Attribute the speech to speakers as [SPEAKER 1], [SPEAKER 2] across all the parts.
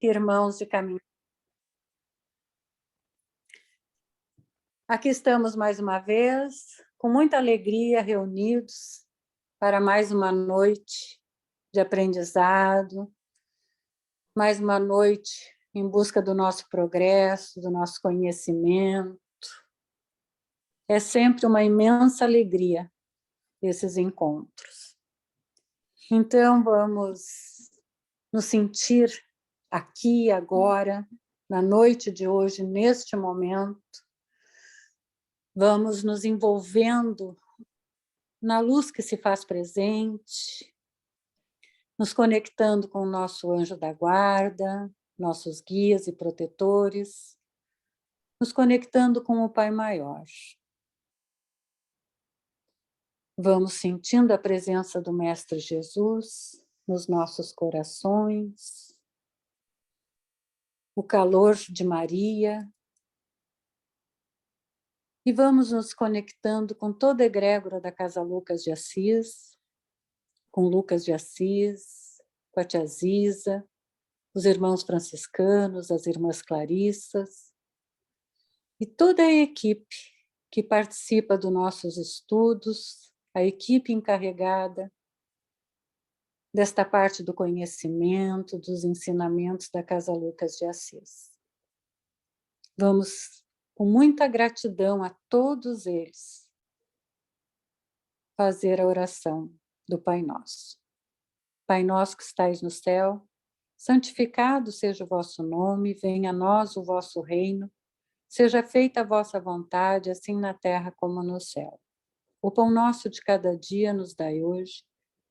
[SPEAKER 1] irmãos de caminho. Aqui estamos mais uma vez, com muita alegria, reunidos para mais uma noite de aprendizado, mais uma noite em busca do nosso progresso, do nosso conhecimento. É sempre uma imensa alegria esses encontros. Então, vamos nos sentir aqui, agora, na noite de hoje, neste momento. Vamos nos envolvendo na luz que se faz presente, nos conectando com o nosso anjo da guarda, nossos guias e protetores, nos conectando com o Pai Maior. Vamos sentindo a presença do Mestre Jesus nos nossos corações, o calor de Maria, e vamos nos conectando com toda a egrégora da Casa Lucas de Assis, com Lucas de Assis, com a tia Ziza, os irmãos franciscanos, as irmãs clarissas, e toda a equipe que participa dos nossos estudos, a equipe encarregada desta parte do conhecimento, dos ensinamentos da Casa Lucas de Assis. Vamos, com muita gratidão a todos eles, fazer a oração do Pai Nosso. Pai nosso que estais no céu, santificado seja o vosso nome, venha a nós o vosso reino, seja feita a vossa vontade, assim na terra como no céu. O pão nosso de cada dia nos dai hoje,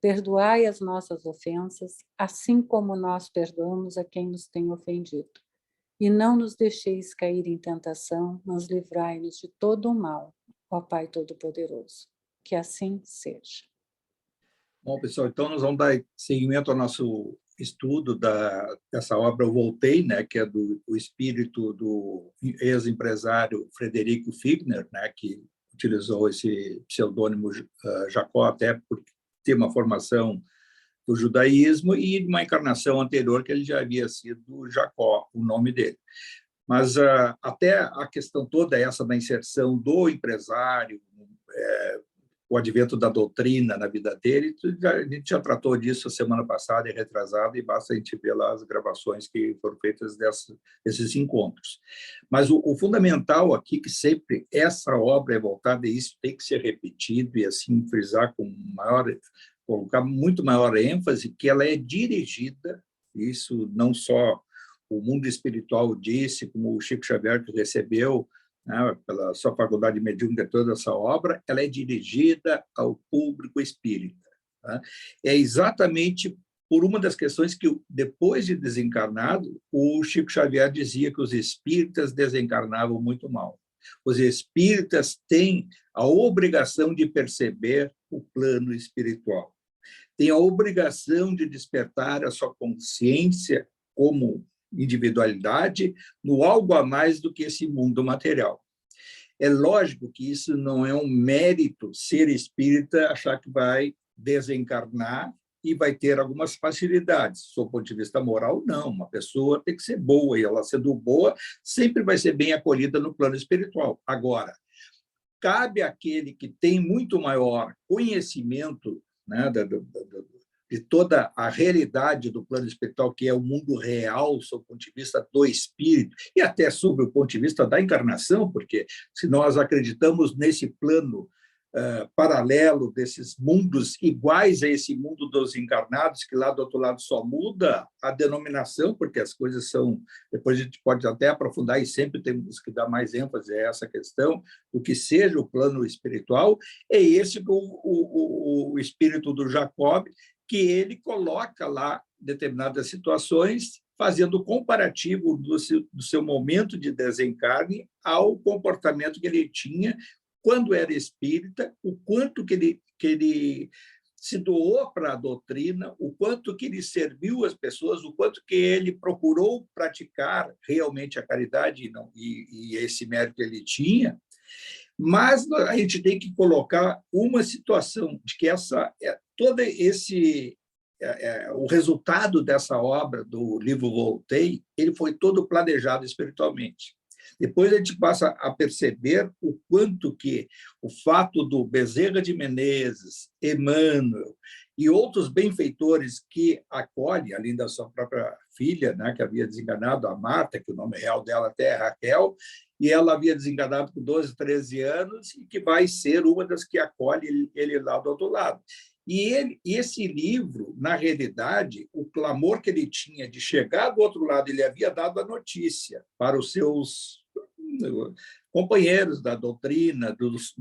[SPEAKER 1] perdoai as nossas ofensas, assim como nós perdoamos a quem nos tem ofendido. E não nos deixeis cair em tentação, mas livrai-nos de todo o mal, ó Pai Todo-Poderoso. Que assim seja.
[SPEAKER 2] Bom, pessoal, então nós vamos dar seguimento ao nosso estudo dessa obra Eu Voltei, né, que é o espírito do ex-empresário Frederico Figner, né, que utilizou esse pseudônimo Jacó até por ter uma formação do judaísmo e uma encarnação anterior que ele já havia sido Jacó, o nome dele. Mas até a questão toda essa da inserção do empresário, o advento da doutrina na vida dele, a gente já tratou disso a semana passada e retrasada, e basta a gente ver lá as gravações que foram feitas desses encontros. Mas o fundamental aqui, que sempre essa obra é voltada, e isso tem que ser repetido, e assim frisar com colocar muito maior ênfase, que ela é dirigida, isso não só o mundo espiritual disse, como o Chico Xavier que recebeu, né, pela sua faculdade mediúnica, toda essa obra, ela é dirigida ao público espírita. Né? É exatamente por uma das questões que, depois de desencarnado, o Chico Xavier dizia que os espíritas desencarnavam muito mal. Os espíritas têm a obrigação de perceber o plano espiritual. Têm a obrigação de despertar a sua consciência como individualidade no algo a mais do que esse mundo material. É lógico que isso não é um mérito ser espírita, achar que vai desencarnar e vai ter algumas facilidades. Do ponto de vista moral, não. Uma pessoa tem que ser boa, e ela sendo boa sempre vai ser bem acolhida no plano espiritual. Agora, cabe àquele que tem muito maior conhecimento, né, de toda a realidade do plano espiritual, que é o mundo real, sob o ponto de vista do espírito, e até sob o ponto de vista da encarnação, porque se nós acreditamos nesse plano paralelo desses mundos iguais a esse mundo dos encarnados, que lá do outro lado só muda a denominação, porque as coisas são... Depois a gente pode até aprofundar, e sempre temos que dar mais ênfase a essa questão, do que seja o plano espiritual, é esse o espírito do Jacob, que ele coloca lá determinadas situações, fazendo o comparativo do seu momento de desencarne ao comportamento que ele tinha quando era espírita, o quanto que ele se doou para a doutrina, o quanto que ele serviu as pessoas, o quanto que ele procurou praticar realmente a caridade, e esse mérito ele tinha. Mas a gente tem que colocar uma situação de que todo o resultado dessa obra, do livro Voltei, ele foi todo planejado espiritualmente. Depois a gente passa a perceber o quanto que o fato do Bezerra de Menezes, Emmanuel e outros benfeitores que acolhem, além da sua própria filha, né, que havia desenganado, a Marta, que o nome real dela até é Raquel, e ela havia desenganado com 12, 13 anos, e que vai ser uma das que acolhe ele lá do outro lado. E esse livro, na realidade, o clamor que ele tinha de chegar do outro lado, ele havia dado a notícia para os seus companheiros da doutrina, dos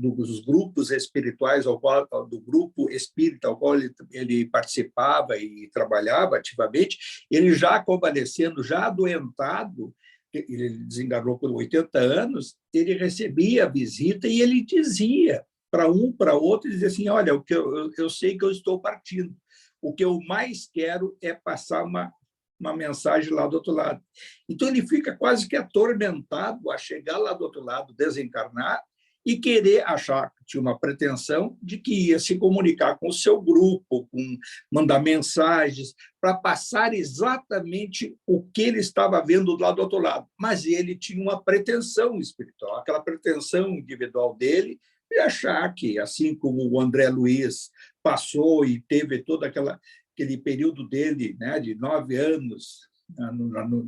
[SPEAKER 2] grupos espirituais, do grupo espírita ao qual ele participava e trabalhava ativamente, ele já convalescendo, já adoentado, ele desenganou por 80 anos, ele recebia a visita e ele dizia para um, para outro, e dizia assim, olha, o que eu sei que eu estou partindo, o que eu mais quero é passar uma mensagem lá do outro lado. Então, ele fica quase que atormentado a chegar lá do outro lado, desencarnar, e querer achar que tinha uma pretensão de que ia se comunicar com o seu grupo, mandar mensagens, para passar exatamente o que ele estava vendo lá do outro lado. Mas ele tinha uma pretensão espiritual, aquela pretensão individual dele, de achar que, assim como o André Luiz passou e teve todo aquele período dele, né, de 9 anos,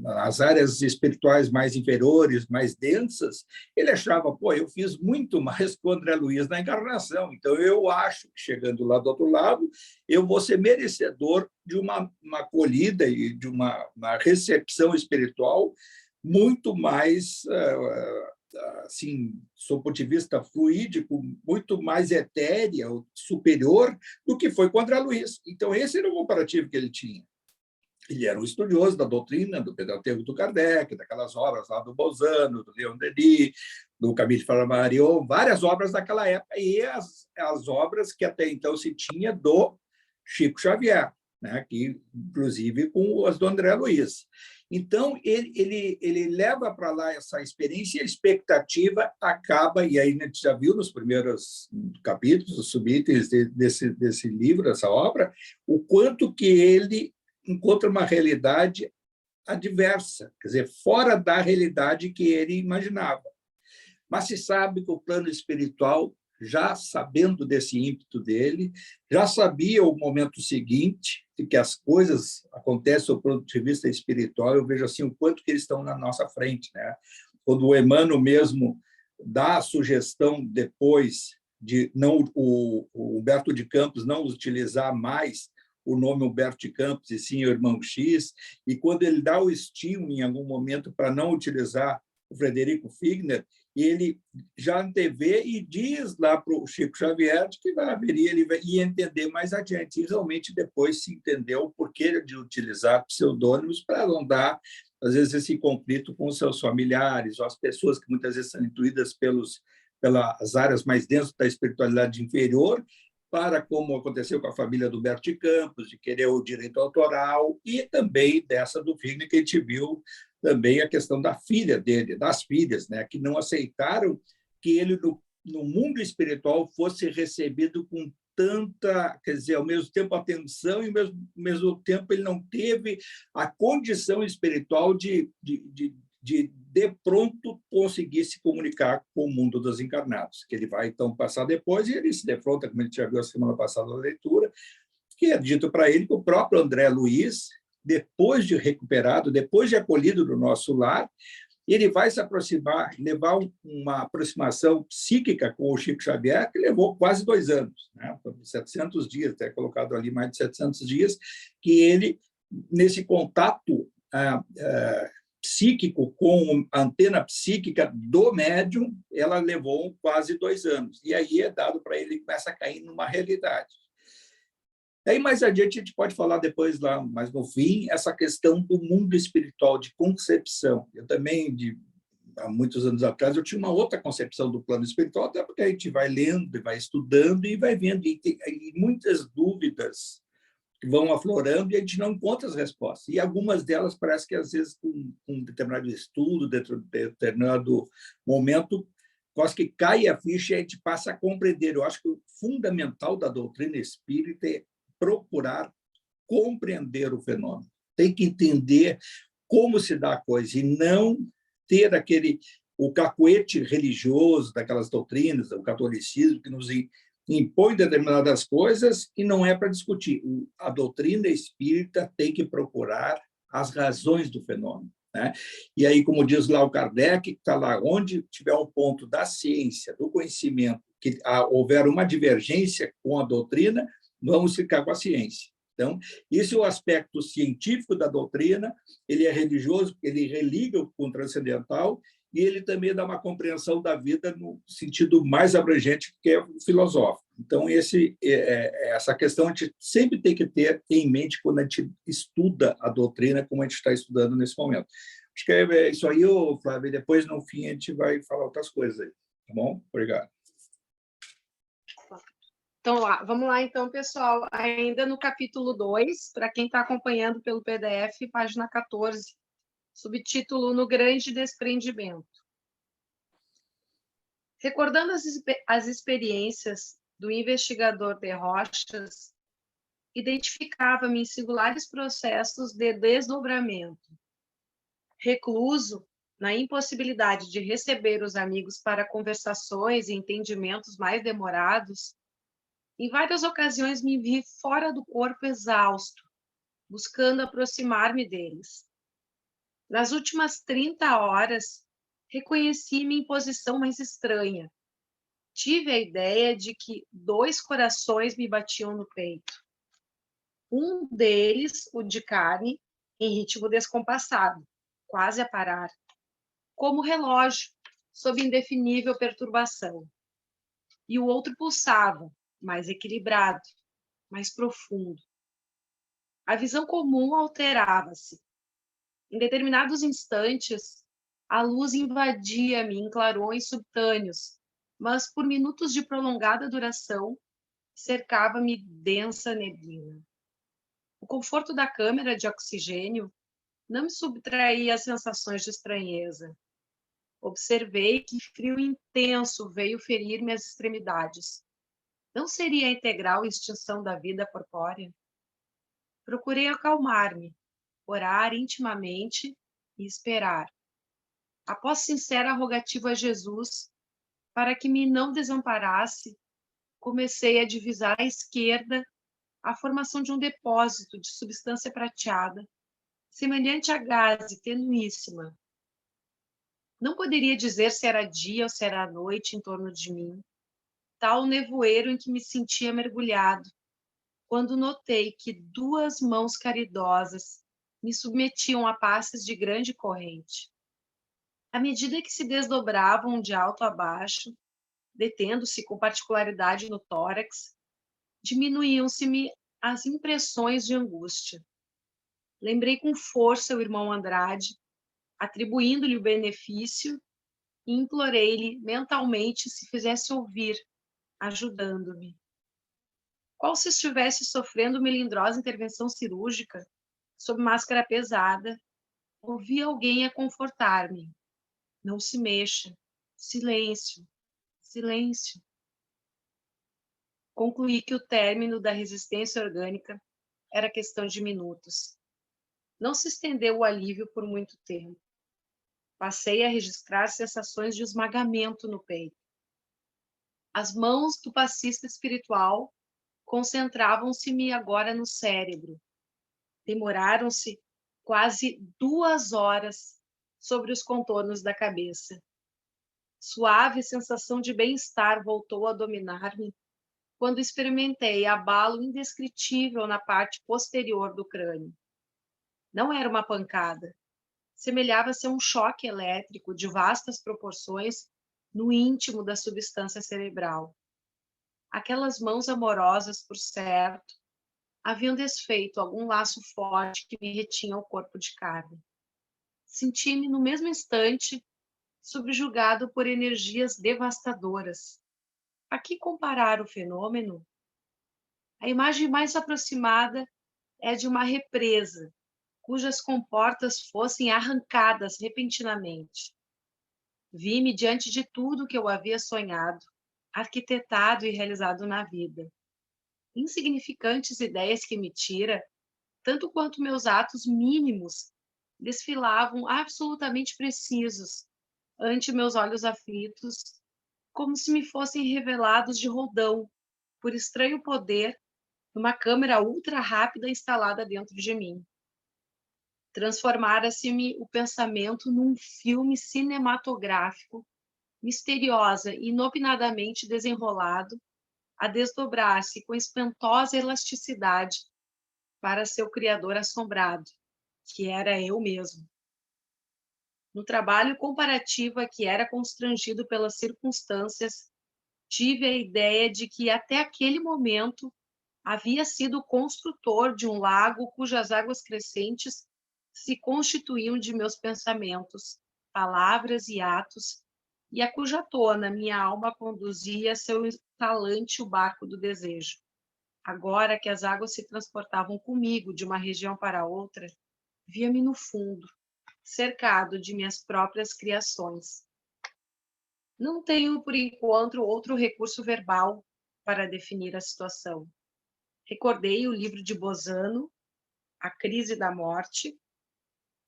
[SPEAKER 2] nas áreas espirituais mais inferiores, mais densas, ele achava, pô, eu fiz muito mais que o André Luiz na encarnação, então eu acho que, chegando lá do outro lado, eu vou ser merecedor de uma acolhida e de uma recepção espiritual muito mais, assim, do ponto de vista fluídico, muito mais etérea, superior do que foi com o André Luiz. Então, esse era o comparativo que ele tinha. Ele era um estudioso da doutrina, do Pentateuco do Kardec, daquelas obras lá do Bolzano, do Leon Denis, do Camille Flammarion, várias obras daquela época, e as obras que até então se tinha do Chico Xavier, né? Que, inclusive, com as do André Luiz. Então, ele leva para lá essa experiência e a expectativa acaba, e aí a gente já viu nos primeiros capítulos, os subitens desse livro, dessa obra, o quanto que ele encontra uma realidade adversa, quer dizer, fora da realidade que ele imaginava. Mas se sabe que o plano espiritual, já sabendo desse ímpeto dele, já sabia o momento seguinte, de que as coisas acontecem do ponto de vista espiritual, eu vejo assim o quanto que eles estão na nossa frente, né? Quando o Emmanuel mesmo dá a sugestão depois de não o Humberto de Campos não utilizar mais o nome Humberto de Campos, e sim o irmão X, e quando ele dá o estímulo em algum momento para não utilizar o Frederico Figner, ele já antevê e diz lá para o Chico Xavier que ele ia entender mais adiante. E realmente depois se entendeu o porquê de utilizar pseudônimos para não dar, às vezes, esse conflito com os seus familiares, ou as pessoas que muitas vezes são intuídas pelas áreas mais densas da espiritualidade inferior, para, como aconteceu com a família do Humberto de Campos, de querer o direito autoral, e também dessa do Figner, que a gente viu também a questão da filha dele, das filhas, né, que não aceitaram que ele, no mundo espiritual, fosse recebido com tanta, quer dizer, ao mesmo tempo atenção, e ao mesmo tempo ele não teve a condição espiritual de pronto conseguir se comunicar com o mundo dos encarnados, que ele vai então passar depois, e ele se defronta, como a gente já viu a semana passada na leitura, que é dito para ele que o próprio André Luiz, depois de recuperado, depois de acolhido no nosso lar, ele vai se aproximar, levar uma aproximação psíquica com o Chico Xavier, que levou quase 2 anos, né? 700 dias, até colocado ali mais de 700 dias, que ele, nesse contato psíquico com a antena psíquica do médium, ela levou quase 2 anos. E aí é dado para ele, começa a cair numa realidade. Aí, mais adiante, a gente pode falar depois, lá mais no fim, essa questão do mundo espiritual, de concepção. Eu também, há muitos anos atrás, eu tinha uma outra concepção do plano espiritual, até porque a gente vai lendo, vai estudando e vai vendo, e muitas dúvidas vão aflorando e a gente não encontra as respostas. E algumas delas parece que, às vezes, com um determinado estudo, determinado momento, quase que cai a ficha e a gente passa a compreender. Eu acho que o fundamental da doutrina espírita é procurar compreender o fenômeno, tem que entender como se dá a coisa, e não ter o cacuete religioso daquelas doutrinas, do catolicismo, que nos impõe determinadas coisas e não é para discutir. A doutrina espírita tem que procurar as razões do fenômeno, né? E aí, como diz lá o Kardec, está lá, onde tiver um ponto da ciência, do conhecimento, que houver uma divergência com a doutrina, vamos ficar com a ciência. Então, isso é o aspecto científico da doutrina, ele é religioso, ele religa com o transcendental, e ele também dá uma compreensão da vida no sentido mais abrangente, que é o filosófico. Então, essa questão a gente sempre tem que ter em mente quando a gente estuda a doutrina, como a gente está estudando nesse momento. Acho que é isso aí, Flávio, e depois, no fim, a gente vai falar outras coisas aí. Tá bom? Obrigado.
[SPEAKER 3] Então, vamos lá, então, pessoal. Ainda no capítulo 2, para quem está acompanhando pelo PDF, página 14, subtítulo No Grande Desprendimento. Recordando as experiências do investigador de Rochas, identificava-me em singulares processos de desdobramento. Recluso, na impossibilidade de receber os amigos para conversações e entendimentos mais demorados, em várias ocasiões me vi fora do corpo exausto, buscando aproximar-me deles. Nas últimas 30 horas, reconheci-me em posição mais estranha. Tive a ideia de que 2 corações me batiam no peito. Um deles, o de carne, em ritmo descompassado, quase a parar, como relógio, sob indefinível perturbação. E o outro pulsava, mais equilibrado, mais profundo. A visão comum alterava-se. Em determinados instantes, a luz invadia-me em clarões subtâneos, mas por minutos de prolongada duração, cercava-me densa neblina. O conforto da câmara de oxigênio não me subtraía as sensações de estranheza. Observei que frio intenso veio ferir-me as extremidades. Não seria a integral extinção da vida corpórea? Procurei acalmar-me, orar intimamente e esperar. Após sincera rogativa a Jesus, para que me não desamparasse, comecei a divisar à esquerda a formação de um depósito de substância prateada, semelhante a gaze tenuíssima. Não poderia dizer se era dia ou se era noite em torno de mim, tal nevoeiro em que me sentia mergulhado, quando notei que 2 mãos caridosas me submetiam a passes de grande corrente. À medida que se desdobravam de alto a baixo, detendo-se com particularidade no tórax, diminuíam-se-me as impressões de angústia. Lembrei com força o irmão Andrade, atribuindo-lhe o benefício, e implorei-lhe mentalmente se fizesse ouvir, ajudando-me. Qual se estivesse sofrendo melindrosa intervenção cirúrgica, sob máscara pesada, ouvi alguém a confortar-me. Não se mexa. Silêncio. Silêncio. Concluí que o término da resistência orgânica era questão de minutos. Não se estendeu o alívio por muito tempo. Passei a registrar sensações de esmagamento no peito. As mãos do passista espiritual concentravam-se-me agora no cérebro. Demoraram-se quase 2 horas sobre os contornos da cabeça. Suave sensação de bem-estar voltou a dominar-me quando experimentei abalo indescritível na parte posterior do crânio. Não era uma pancada. Semelhava-se a um choque elétrico de vastas proporções no íntimo da substância cerebral. Aquelas mãos amorosas, por certo, haviam desfeito algum laço forte que me retinha ao corpo de carne. Senti-me, no mesmo instante, subjugado por energias devastadoras. A que comparar o fenômeno? A imagem mais aproximada é de uma represa, cujas comportas fossem arrancadas repentinamente. Vi-me diante de tudo que eu havia sonhado, arquitetado e realizado na vida. Insignificantes ideias que me tira tanto quanto meus atos mínimos desfilavam absolutamente precisos ante meus olhos aflitos, como se me fossem revelados de roldão, por estranho poder, numa câmera ultra rápida instalada dentro de mim. Transformara-se-me o pensamento num filme cinematográfico, misteriosa e inopinadamente desenrolado, a desdobrar-se com espantosa elasticidade para seu criador assombrado, que era eu mesmo. No trabalho comparativo a que era constrangido pelas circunstâncias, tive a ideia de que até aquele momento havia sido o construtor de um lago cujas águas crescentes se constituíam de meus pensamentos, palavras e atos, e a cuja tona minha alma conduzia a seu talante o barco do desejo. Agora que as águas se transportavam comigo de uma região para outra, via-me no fundo, cercado de minhas próprias criações. Não tenho, por enquanto, outro recurso verbal para definir a situação. Recordei o livro de Bozano, A Crise da Morte,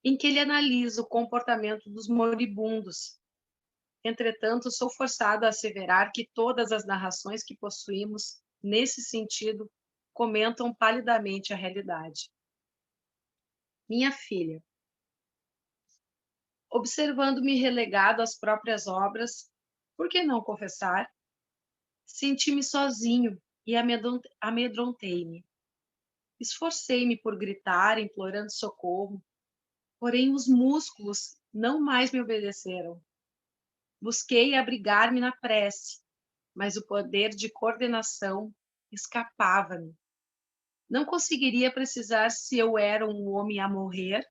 [SPEAKER 3] em que ele analisa o comportamento dos moribundos. Entretanto, sou forçado a asseverar que todas as narrações que possuímos, nesse sentido, comentam palidamente a realidade. Minha filha. Observando-me relegado às próprias obras, por que não confessar? Senti-me sozinho e amedrontei-me. Esforcei-me por gritar, implorando socorro, porém os músculos não mais me obedeceram. Busquei abrigar-me na prece, mas o poder de coordenação escapava-me. Não conseguiria precisar se eu era um homem a morrer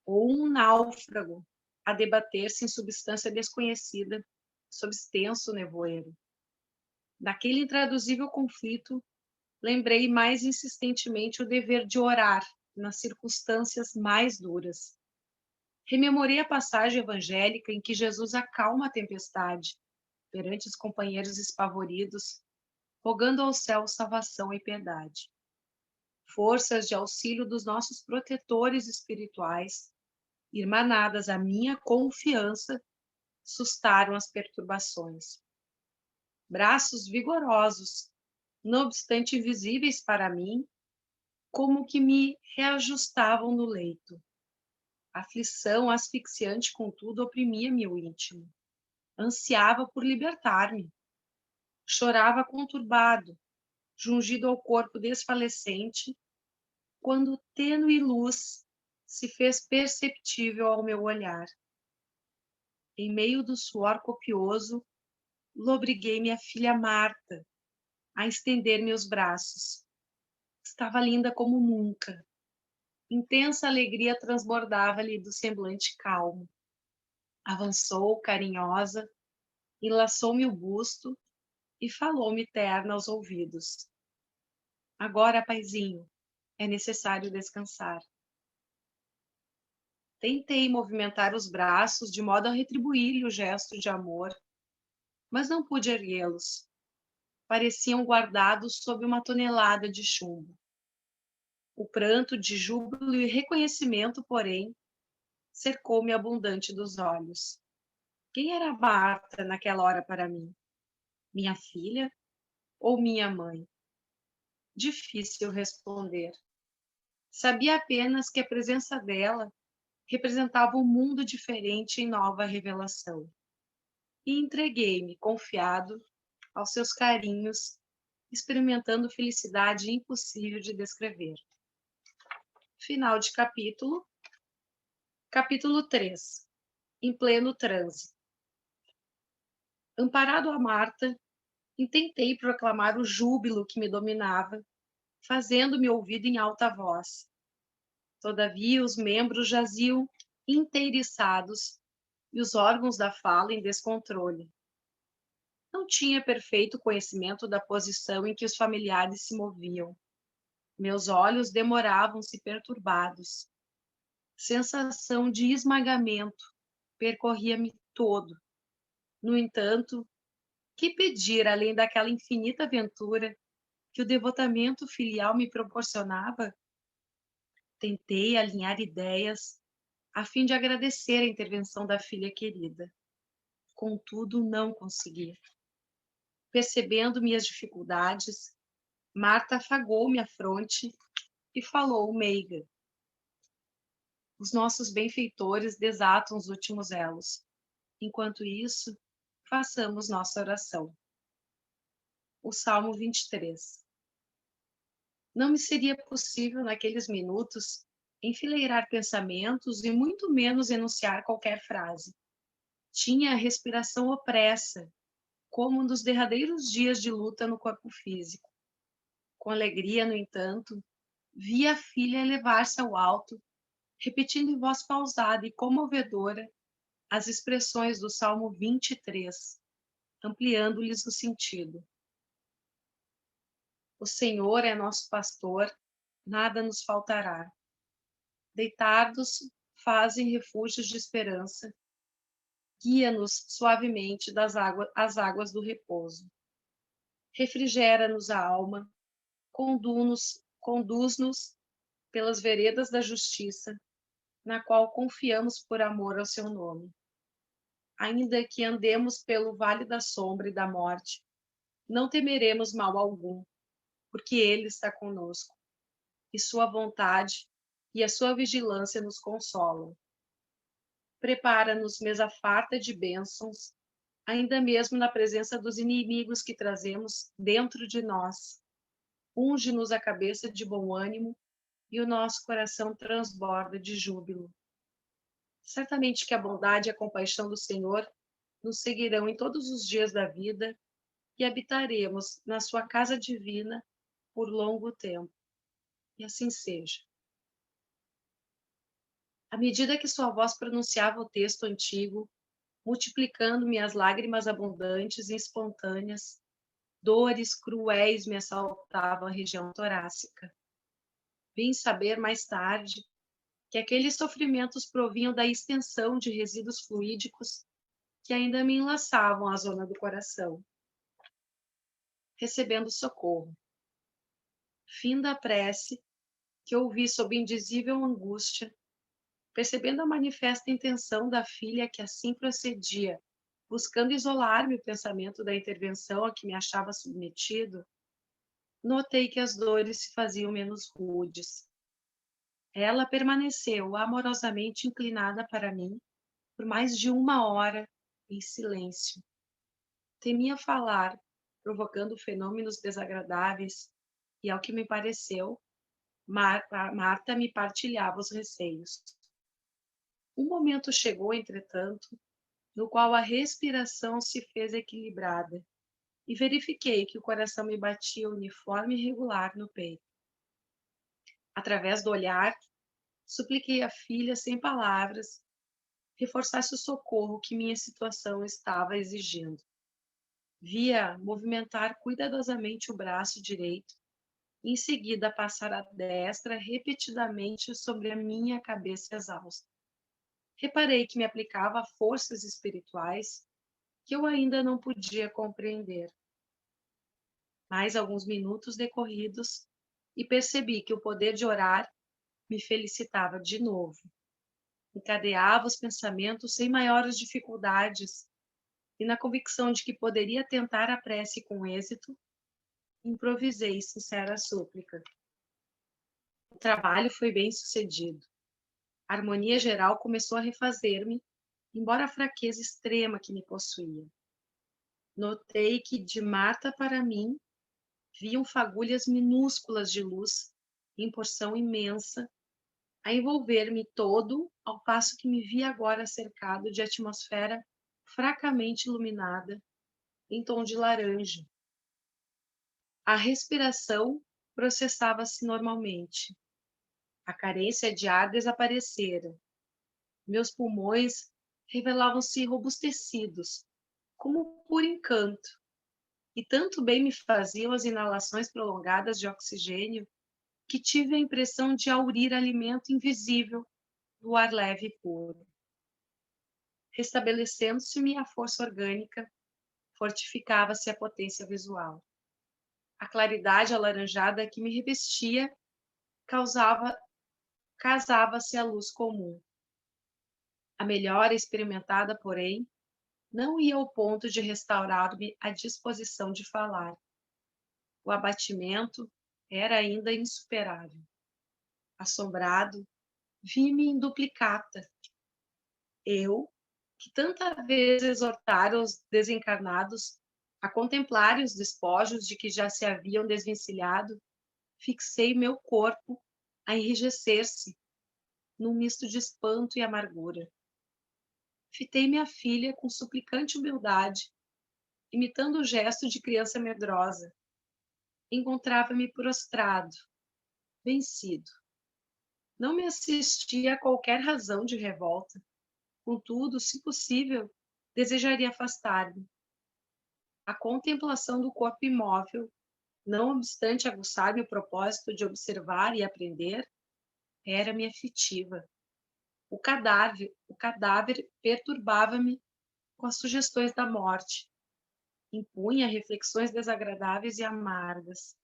[SPEAKER 3] ou um náufrago a debater-se em substância desconhecida, sob extenso nevoeiro. Naquele intraduzível conflito, lembrei mais insistentemente o dever de orar nas circunstâncias mais duras. Rememorei a passagem evangélica em que Jesus acalma a tempestade perante os companheiros espavoridos, rogando ao céu salvação e piedade. Forças de auxílio dos nossos protetores espirituais, irmanadas à minha confiança, sustaram as perturbações. Braços vigorosos, não obstante invisíveis para mim, como que me reajustavam no leito. A aflição asfixiante, contudo, oprimia-me o íntimo. Ansiava por libertar-me. Chorava conturbado, jungido ao corpo desfalecente, quando tênue luz se fez perceptível ao meu olhar. Em meio do suor copioso, lobriguei minha filha Marta a estender-me os braços. Estava linda como nunca. Intensa alegria transbordava-lhe do semblante calmo. Avançou, carinhosa, enlaçou-me o busto e falou-me terna aos ouvidos. Agora, paizinho, é necessário descansar. Tentei movimentar os braços de modo a retribuir-lhe o gesto de amor, mas não pude erguê-los. Pareciam guardados sob uma tonelada de chumbo. O pranto de júbilo e reconhecimento, porém, cercou-me abundante dos olhos. Quem era Marta naquela hora para mim? Minha filha ou minha mãe? Difícil responder. Sabia apenas que a presença dela representava um mundo diferente em nova revelação. E entreguei-me, confiado, aos seus carinhos, experimentando felicidade impossível de descrever. Final de capítulo. Capítulo 3. Em pleno transe. Amparado a Marta, intentei proclamar o júbilo que me dominava, fazendo-me ouvido em alta voz. Todavia, os membros jaziam inteiriçados e os órgãos da fala em descontrole. Não tinha perfeito conhecimento da posição em que os familiares se moviam. Meus olhos demoravam-se perturbados. Sensação de esmagamento percorria-me todo. No entanto, que pedir além daquela infinita aventura que o devotamento filial me proporcionava? Tentei alinhar ideias a fim de agradecer a intervenção da filha querida. Contudo, não consegui. Percebendo minhas dificuldades, Marta afagou-me a fronte e falou meiga: os nossos benfeitores desatam os últimos elos. Enquanto isso, façamos nossa oração. O Salmo 23. Não me seria possível, naqueles minutos, enfileirar pensamentos e muito menos enunciar qualquer frase. Tinha a respiração opressa, como nos derradeiros dias de luta no corpo físico. Com alegria, no entanto, vi a filha elevar-se ao alto, repetindo em voz pausada e comovedora as expressões do Salmo 23, ampliando-lhes o sentido. O Senhor é nosso pastor, nada nos faltará. Deitados fazem refúgios de esperança, guia-nos suavemente às águas do repouso. Refrigera-nos a alma, conduz-nos pelas veredas da justiça, na qual confiamos por amor ao seu nome. Ainda que andemos pelo vale da sombra e da morte, não temeremos mal algum, porque ele está conosco, e sua vontade e a sua vigilância nos consolam. Prepara-nos mesa farta de bênçãos, ainda mesmo na presença dos inimigos que trazemos dentro de nós. Unge-nos a cabeça de bom ânimo e o nosso coração transborda de júbilo. Certamente que a bondade e a compaixão do Senhor nos seguirão em todos os dias da vida e habitaremos na sua casa divina por longo tempo. E assim seja. À medida que sua voz pronunciava o texto antigo, multiplicando-me as lágrimas abundantes e espontâneas, dores cruéis me assaltavam a região torácica. Vim saber mais tarde que aqueles sofrimentos provinham da extensão de resíduos fluídicos que ainda me enlaçavam à zona do coração. Recebendo socorro. Fim da prece, que ouvi sob indizível angústia, percebendo a manifesta intenção da filha que assim procedia, buscando isolar-me o pensamento da intervenção a que me achava submetido, notei que as dores se faziam menos rudes. Ela permaneceu amorosamente inclinada para mim por mais de 1 hora, em silêncio. Temia falar, provocando fenômenos desagradáveis, e, ao que me pareceu, Marta me partilhava os receios. Um momento chegou, entretanto, no qual a respiração se fez equilibrada, e verifiquei que o coração me batia uniforme e regular no peito. Através do olhar, supliquei à filha, sem palavras, reforçasse o socorro que minha situação estava exigindo. Via movimentar cuidadosamente o braço direito, e em seguida passar a destra repetidamente sobre a minha cabeça exausta. Reparei que me aplicava forças espirituais que eu ainda não podia compreender. Mais alguns minutos decorridos e percebi que o poder de orar me felicitava de novo. Encadeava os pensamentos sem maiores dificuldades e, na convicção de que poderia tentar a prece com êxito, improvisei sincera súplica. O trabalho foi bem sucedido. A harmonia geral começou a refazer-me, embora a fraqueza extrema que me possuía. Notei que de Marta para mim viam fagulhas minúsculas de luz, em porção imensa, a envolver-me todo, ao passo que me via agora cercado de atmosfera fracamente iluminada, em tom de laranja. A respiração processava-se normalmente. A carência de ar desaparecera. Meus pulmões revelavam-se robustecidos, como por encanto, e tanto bem me faziam as inalações prolongadas de oxigênio que tive a impressão de aurir alimento invisível do ar leve e puro. Restabelecendo-se-me a força orgânica, fortificava-se a potência visual. A claridade alaranjada que me revestia causava casava-se à luz comum. A melhora experimentada, porém, não ia ao ponto de restaurar-me a disposição de falar. O abatimento era ainda insuperável. Assombrado, vi-me em duplicata. Eu, que tanta vez exortara os desencarnados a contemplarem os despojos de que já se haviam desvencilhado, fixei meu corpo a enrijecer-se num misto de espanto e amargura. Fitei minha filha com suplicante humildade, imitando o gesto de criança medrosa. Encontrava-me prostrado, vencido. Não me assistia a qualquer razão de revolta. Contudo, se possível, desejaria afastar-me. A contemplação do corpo imóvel, não obstante aguçar-me o propósito de observar e aprender, era-me aflitiva. O cadáver perturbava-me com as sugestões da morte. Impunha reflexões desagradáveis e amargas.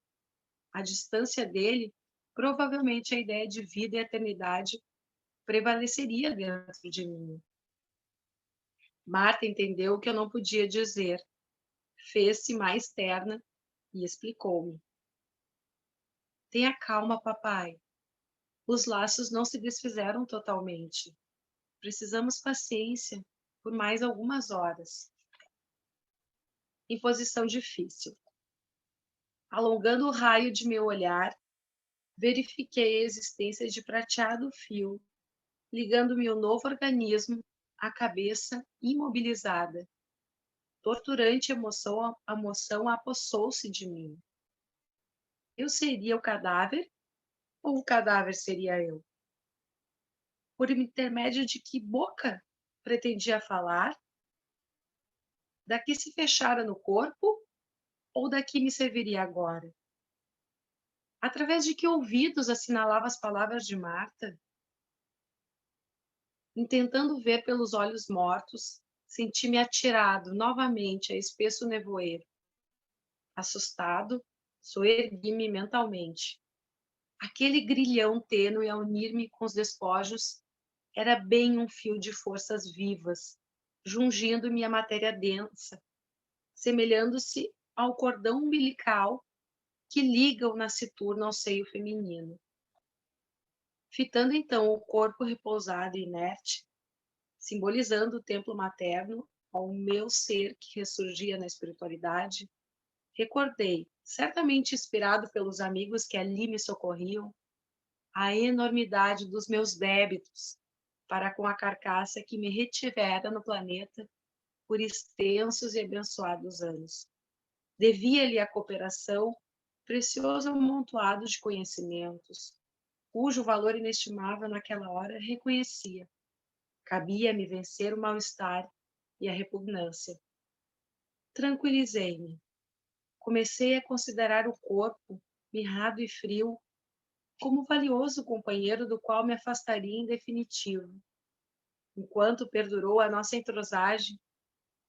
[SPEAKER 3] À distância dele, provavelmente a ideia de vida e eternidade prevaleceria dentro de mim. Marta entendeu o que eu não podia dizer, fez-se mais terna e explicou-me. Tenha calma, papai. Os laços não se desfizeram totalmente. Precisamos paciência por mais algumas horas. Em posição difícil. Alongando o raio de meu olhar, verifiquei a existência de prateado fio, ligando meu novo organismo à cabeça imobilizada. Torturante emoção, a emoção apossou-se de mim. Eu seria o cadáver ou o cadáver seria eu? Por intermédio de que boca pretendia falar? Da que se fechara no corpo ou da que me serviria agora? Através de que ouvidos assinalava as palavras de Marta? Intentando ver pelos olhos mortos, senti-me atirado novamente a espesso nevoeiro. Assustado, soergui-me mentalmente. Aquele grilhão tênue a unir-me com os despojos era bem um fio de forças vivas, jungindo-me a matéria densa, semelhando-se ao cordão umbilical que liga o nasciturno ao seio feminino. Fitando então o corpo repousado e inerte, simbolizando o templo materno ao meu ser que ressurgia na espiritualidade, recordei, certamente inspirado pelos amigos que ali me socorriam, a enormidade dos meus débitos para com a carcaça que me retivera no planeta por extensos e abençoados anos. Devia-lhe a cooperação precioso amontoado de conhecimentos, cujo valor inestimável naquela hora reconhecia. Cabia-me vencer o mal-estar e a repugnância. Tranquilizei-me. Comecei a considerar o corpo, mirrado e frio, como valioso companheiro do qual me afastaria em definitivo. Enquanto perdurou a nossa entrosagem,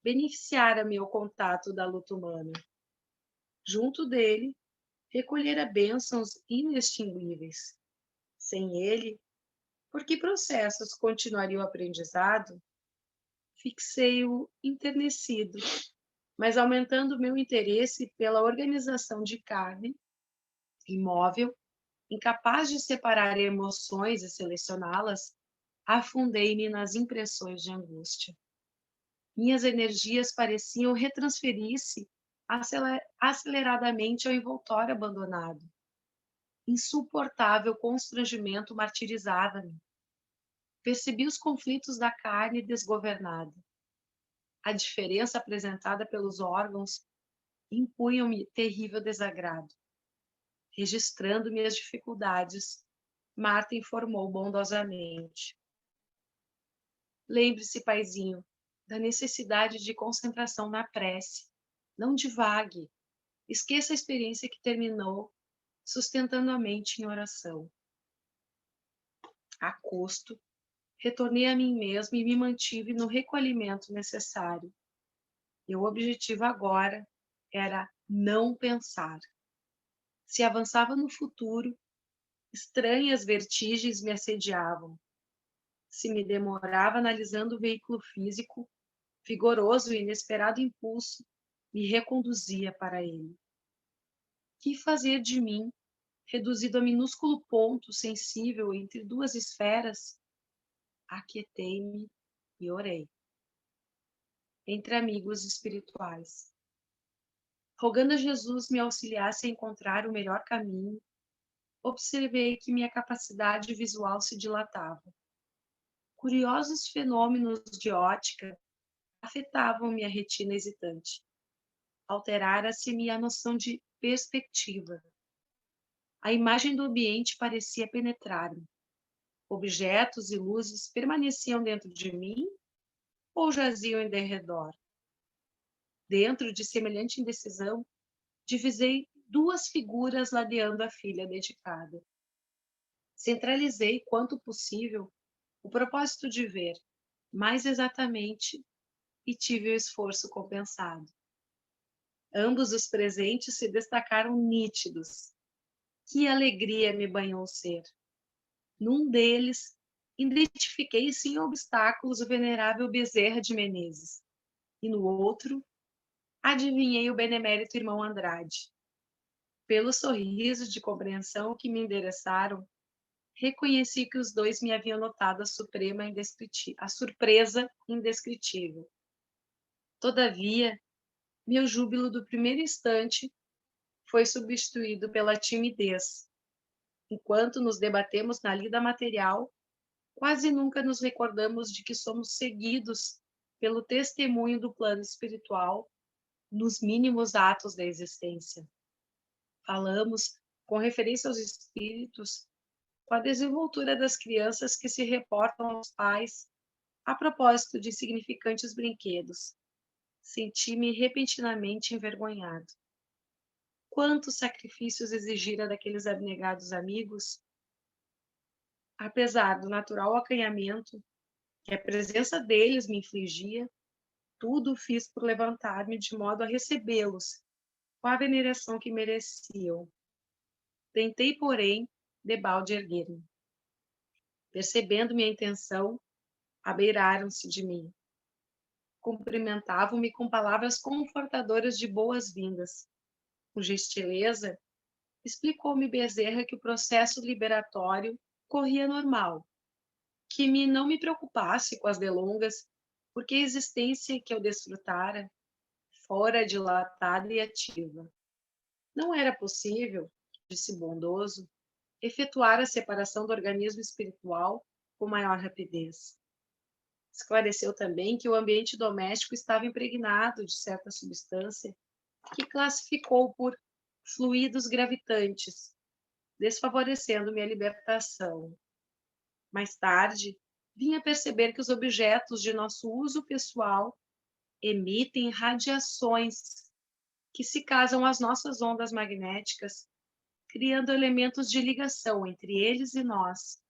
[SPEAKER 3] beneficiara-me o contato da luta humana. Junto dele, recolhera bênçãos inextinguíveis. Sem ele, por que processos continuaria o aprendizado? Fixei-o enternecido, mas aumentando meu interesse pela organização de carne, imóvel, incapaz de separar emoções e selecioná-las, afundei-me nas impressões de angústia. Minhas energias pareciam retransferir-se aceleradamente ao envoltório abandonado. Insuportável constrangimento martirizava-me. Percebi os conflitos da carne desgovernada. A diferença apresentada pelos órgãos impunham-me terrível desagrado. Registrando minhas dificuldades, Marta informou bondosamente. Lembre-se, paizinho, da necessidade de concentração na prece. Não divague. Esqueça a experiência que terminou, sustentando a mente em oração. A custo, retornei a mim mesmo e me mantive no recolhimento necessário. E o objetivo agora era não pensar. Se avançava no futuro, Estranhas vertigens me assediavam. Se me demorava analisando o veículo físico, vigoroso e inesperado impulso me reconduzia para ele. Que fazer de mim, reduzido a minúsculo ponto sensível entre duas esferas? Aquietei-me e orei. Entre amigos espirituais. Rogando a Jesus me auxiliasse a encontrar o melhor caminho, observei que minha capacidade visual se dilatava. Curiosos fenômenos de ótica afetavam minha retina hesitante. Alterara-se minha noção de perspectiva. A imagem do ambiente parecia penetrar-me. Objetos e luzes permaneciam dentro de mim ou jaziam em derredor? Dentro de semelhante indecisão, divisei duas figuras ladeando a filha dedicada. Centralizei, quanto possível, o propósito de ver, mais exatamente, e tive o esforço compensado. Ambos os presentes se destacaram nítidos. Que alegria me banhou o ser! Num deles, identifiquei sem obstáculos o venerável Bezerra de Menezes, e no outro, adivinhei o benemérito irmão Andrade. Pelo sorriso de compreensão que me endereçaram, reconheci que os dois me haviam notado a surpresa indescritível. Todavia, meu júbilo do primeiro instante foi substituído pela timidez. Enquanto nos debatemos na lida material, quase nunca nos recordamos de que somos seguidos pelo testemunho do plano espiritual nos mínimos atos da existência. Falamos, com referência aos espíritos, com a desenvoltura das crianças que se reportam aos pais a propósito de insignificantes brinquedos. Senti-me repentinamente envergonhado. Quantos sacrifícios exigira daqueles abnegados amigos? Apesar do natural acanhamento que a presença deles me infligia, tudo fiz por levantar-me de modo a recebê-los com a veneração que mereciam. Tentei, porém, debalde erguer-me. Percebendo minha intenção, abeiraram-se de mim. Cumprimentavam-me com palavras confortadoras de boas-vindas. Com gentileza, explicou-me Bezerra que o processo liberatório corria normal, que não me preocupasse com as delongas, porque a existência que eu desfrutara fora dilatada e ativa. Não era possível, disse bondoso, efetuar a separação do organismo espiritual com maior rapidez. Esclareceu também que o ambiente doméstico estava impregnado de certa substância que classificou por fluidos gravitantes, desfavorecendo minha libertação. Mais tarde, vim a perceber que os objetos de nosso uso pessoal emitem radiações que se casam às nossas ondas magnéticas, criando elementos de ligação entre eles e nós,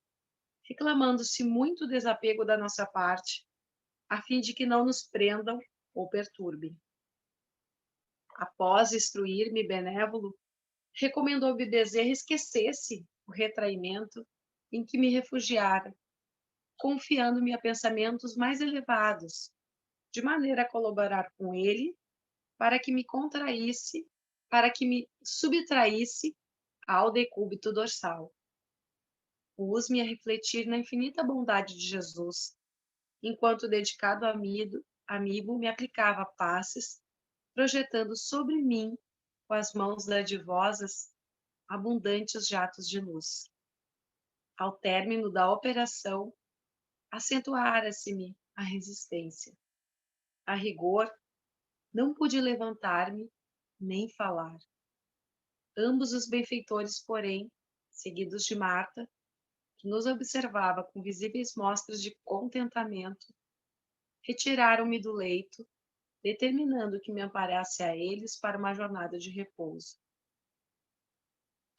[SPEAKER 3] reclamando-se muito desapego da nossa parte, a fim de que não nos prendam ou perturbem. Após instruir-me benévolo, recomendou-me Bezerra esquecesse o retraimento em que me refugiara, confiando-me a pensamentos mais elevados, de maneira a colaborar com ele para que me subtraísse ao decúbito dorsal. Pus-me a refletir na infinita bondade de Jesus, enquanto o dedicado amigo me aplicava passes, projetando sobre mim, com as mãos dadivosas, abundantes jatos de luz. Ao término da operação, acentuara-se-me a resistência. A rigor, não pude levantar-me nem falar. Ambos os benfeitores, porém, seguidos de Marta, que nos observava com visíveis mostras de contentamento, retiraram-me do leito, determinando que me amparasse a eles para uma jornada de repouso.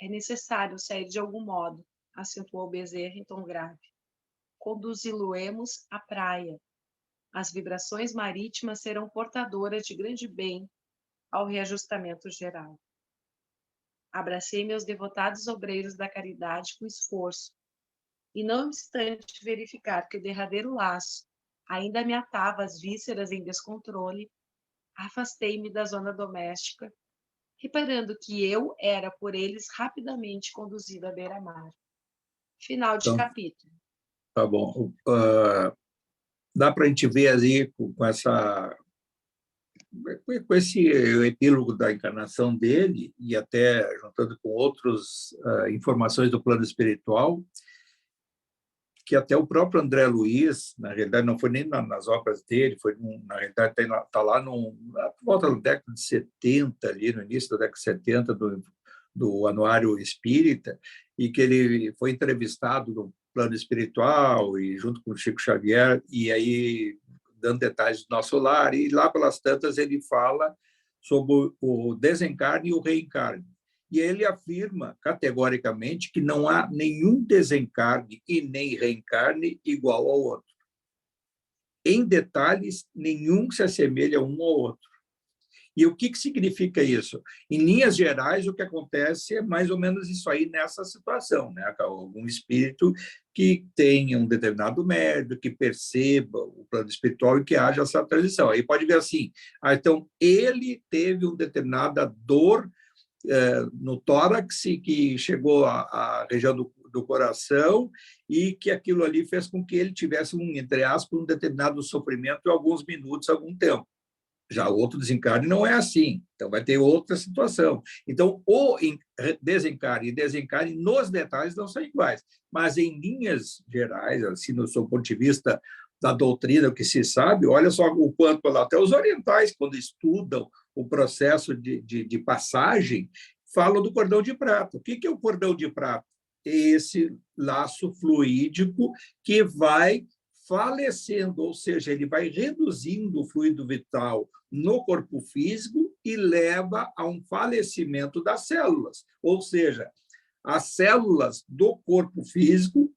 [SPEAKER 3] É necessário sair de algum modo, acentuou Bezerra em tom grave. Conduzi-lo-emos à praia. As vibrações marítimas serão portadoras de grande bem ao reajustamento geral. Abracei meus devotados obreiros da caridade com esforço, e não obstante verificar que o derradeiro laço ainda me atava as vísceras em descontrole, afastei-me da zona doméstica, reparando que eu era por eles rapidamente conduzido à beira-mar. Final de
[SPEAKER 2] Então,
[SPEAKER 3] capítulo.
[SPEAKER 2] tá bom. Dá para a gente ver aí com esse epílogo da encarnação dele, e até juntando com outras informações do plano espiritual, que até o próprio André Luiz, na realidade, não foi nem nas obras dele, foi, na realidade, está lá por volta da década de 70, ali, no início da década de 70, do Anuário Espírita, e que ele foi entrevistado no plano espiritual, e junto com o Chico Xavier, e aí dando detalhes do nosso lar, e lá pelas tantas ele fala sobre o desencarne e o reencarne. E ele afirma categoricamente que não há nenhum desencarne e nem reencarne igual ao outro. Em detalhes, nenhum se assemelha um ao outro. E o que significa isso? Em linhas gerais, o que acontece é mais ou menos isso aí nessa situação, né? Algum espírito que tenha um determinado mérito, que perceba o plano espiritual e que haja essa transição. Aí pode ver assim, então ele teve uma determinada dor no tórax, que chegou à região do coração, e que aquilo ali fez com que ele tivesse, entre aspas, um determinado sofrimento em alguns minutos, algum tempo. Já o outro desencarne não é assim, então vai ter outra situação. Então, o desencarne e desencarne nos detalhes não são iguais, mas em linhas gerais, assim, no seu ponto de vista da doutrina, o que se sabe, olha só o quanto até os orientais, quando estudam o processo de passagem, falam do cordão de prata. O que é o cordão de prata? Esse laço fluídico que vai falecendo, ou seja, ele vai reduzindo o fluido vital no corpo físico e leva a um falecimento das células. Ou seja, as células do corpo físico,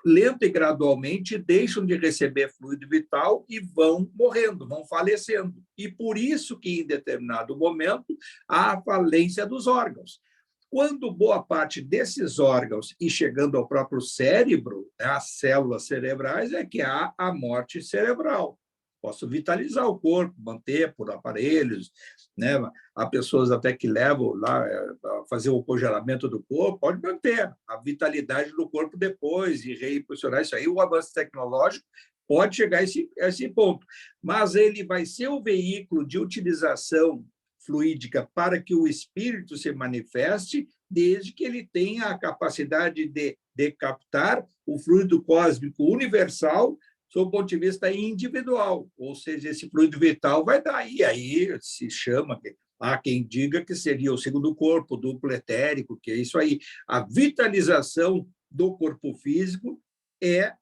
[SPEAKER 2] lenta e gradualmente, deixam de receber fluido vital e vão morrendo, vão falecendo. E por isso que, em determinado momento, há a falência dos órgãos. Quando boa parte desses órgãos, e chegando ao próprio cérebro, né, as células cerebrais, é que há a morte cerebral. Posso vitalizar o corpo, manter por aparelhos, né? Há pessoas até que levam lá a fazer o congelamento do corpo, pode manter a vitalidade do corpo depois e reimpulsionar isso aí. O avanço tecnológico pode chegar a esse ponto, mas ele vai ser o veículo de utilização fluídica para que o espírito se manifeste, desde que ele tenha a capacidade de captar o fluido cósmico universal sob o ponto de vista individual, ou seja, esse fluido vital vai dar, e aí se chama, há quem diga que seria o segundo corpo, duplo etérico, que é isso aí. A vitalização do corpo físico é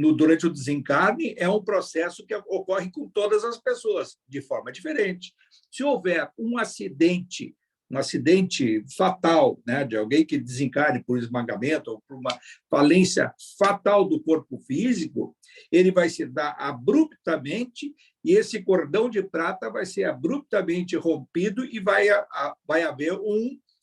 [SPEAKER 2] durante o desencarne, é um processo que ocorre com todas as pessoas, de forma diferente. Se houver um acidente fatal, né, de alguém que desencarne por esmagamento ou por uma falência fatal do corpo físico, ele vai se dar abruptamente, e esse cordão de prata vai ser abruptamente rompido e vai haver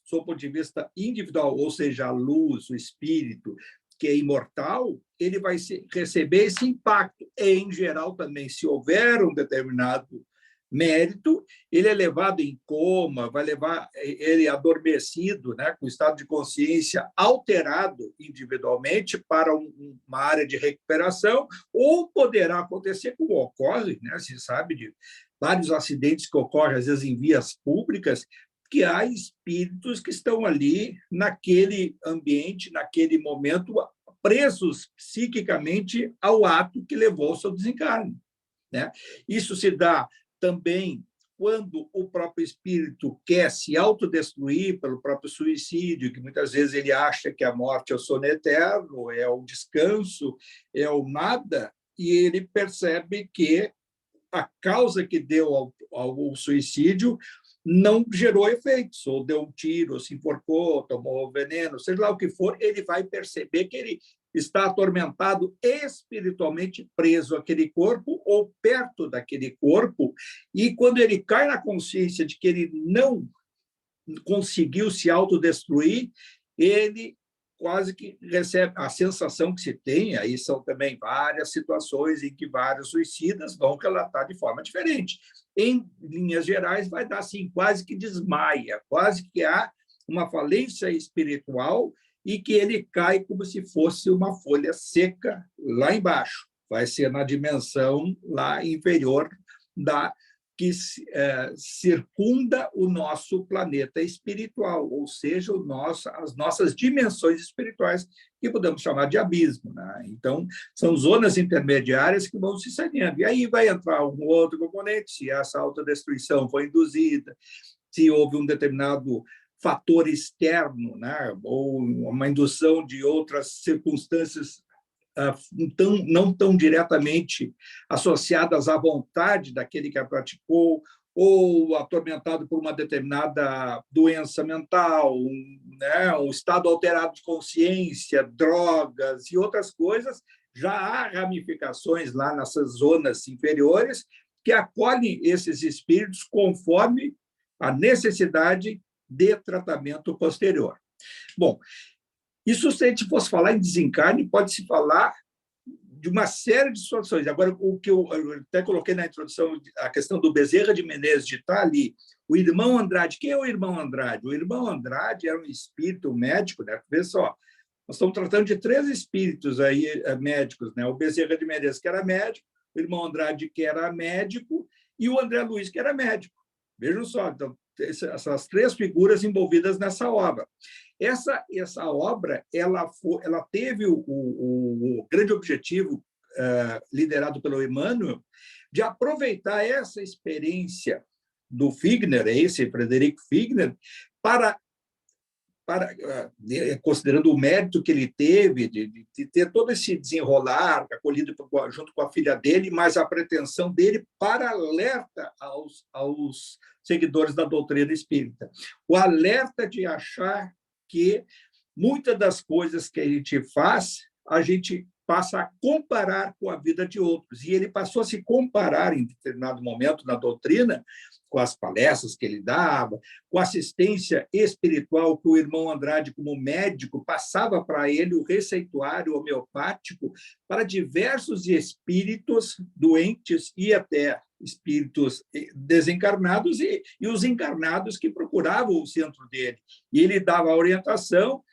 [SPEAKER 2] sob o ponto de vista individual, ou seja, a luz, o espírito, que é imortal, ele vai receber esse impacto. E, em geral, também, se houver um determinado mérito, ele é levado em coma, vai levar ele adormecido, né, com estado de consciência alterado individualmente para uma área de recuperação, ou poderá acontecer, como ocorre, né, se sabe de vários acidentes que ocorrem, às vezes, em vias públicas, que há espíritos que estão ali, naquele ambiente, naquele momento, presos psiquicamente ao ato que levou ao seu desencarne, né? Isso se dá também quando o próprio espírito quer se autodestruir pelo próprio suicídio, que muitas vezes ele acha que a morte é o sono eterno, é o descanso, é o nada, e ele percebe que a causa que deu ao suicídio não gerou efeitos, ou deu um tiro, ou se enforcou, tomou veneno, seja lá o que for, ele vai perceber que ele está atormentado espiritualmente, preso àquele corpo ou perto daquele corpo, e quando ele cai na consciência de que ele não conseguiu se autodestruir, ele quase que recebe a sensação que se tem, aí são também várias situações em que vários suicidas vão relatar de forma diferente. Em linhas gerais, vai dar assim, quase que desmaia, quase que há uma falência espiritual e que ele cai como se fosse uma folha seca lá embaixo. Vai ser na dimensão lá inferior da que circunda o nosso planeta espiritual, ou seja, as nossas dimensões espirituais, que podemos chamar de abismo, né? Então, são zonas intermediárias que vão se saneando. E aí vai entrar um outro componente, se essa autodestruição foi induzida, se houve um determinado fator externo, né? Ou uma indução de outras circunstâncias não tão diretamente associadas à vontade daquele que a praticou, ou atormentado por uma determinada doença mental, né, um estado alterado de consciência, drogas e outras coisas, já há ramificações lá nessas zonas inferiores que acolhem esses espíritos conforme a necessidade de tratamento posterior. Bom, isso, se a gente fosse falar em desencarne, pode-se falar de uma série de situações. Agora, o que eu até coloquei na introdução, a questão do Bezerra de Menezes, de estar ali, o irmão Andrade. Quem é o irmão Andrade? O irmão Andrade era um espírito médico, né? Vê só, nós estamos tratando de 3 espíritos aí, médicos, né? O Bezerra de Menezes, que era médico, o irmão Andrade, que era médico, e o André Luiz, que era médico. Vejam só, então, essas 3 figuras envolvidas nessa obra. Essa obra ela teve o grande objetivo, liderado pelo Emmanuel, de aproveitar essa experiência do Figner, esse Frederico Figner, para considerando o mérito que ele teve de ter todo esse desenrolar, acolhido junto com a filha dele, mas a pretensão dele para alerta aos seguidores da doutrina espírita. O alerta de achar que muitas das coisas que a gente faz, a gente passa a comparar com a vida de outros. E ele passou a se comparar, em determinado momento, na doutrina, com as palestras que ele dava, com a assistência espiritual que o irmão Andrade, como médico, passava para ele o receituário homeopático para diversos espíritos doentes e até espíritos desencarnados e os encarnados que procuravam o centro dele. E ele dava a orientação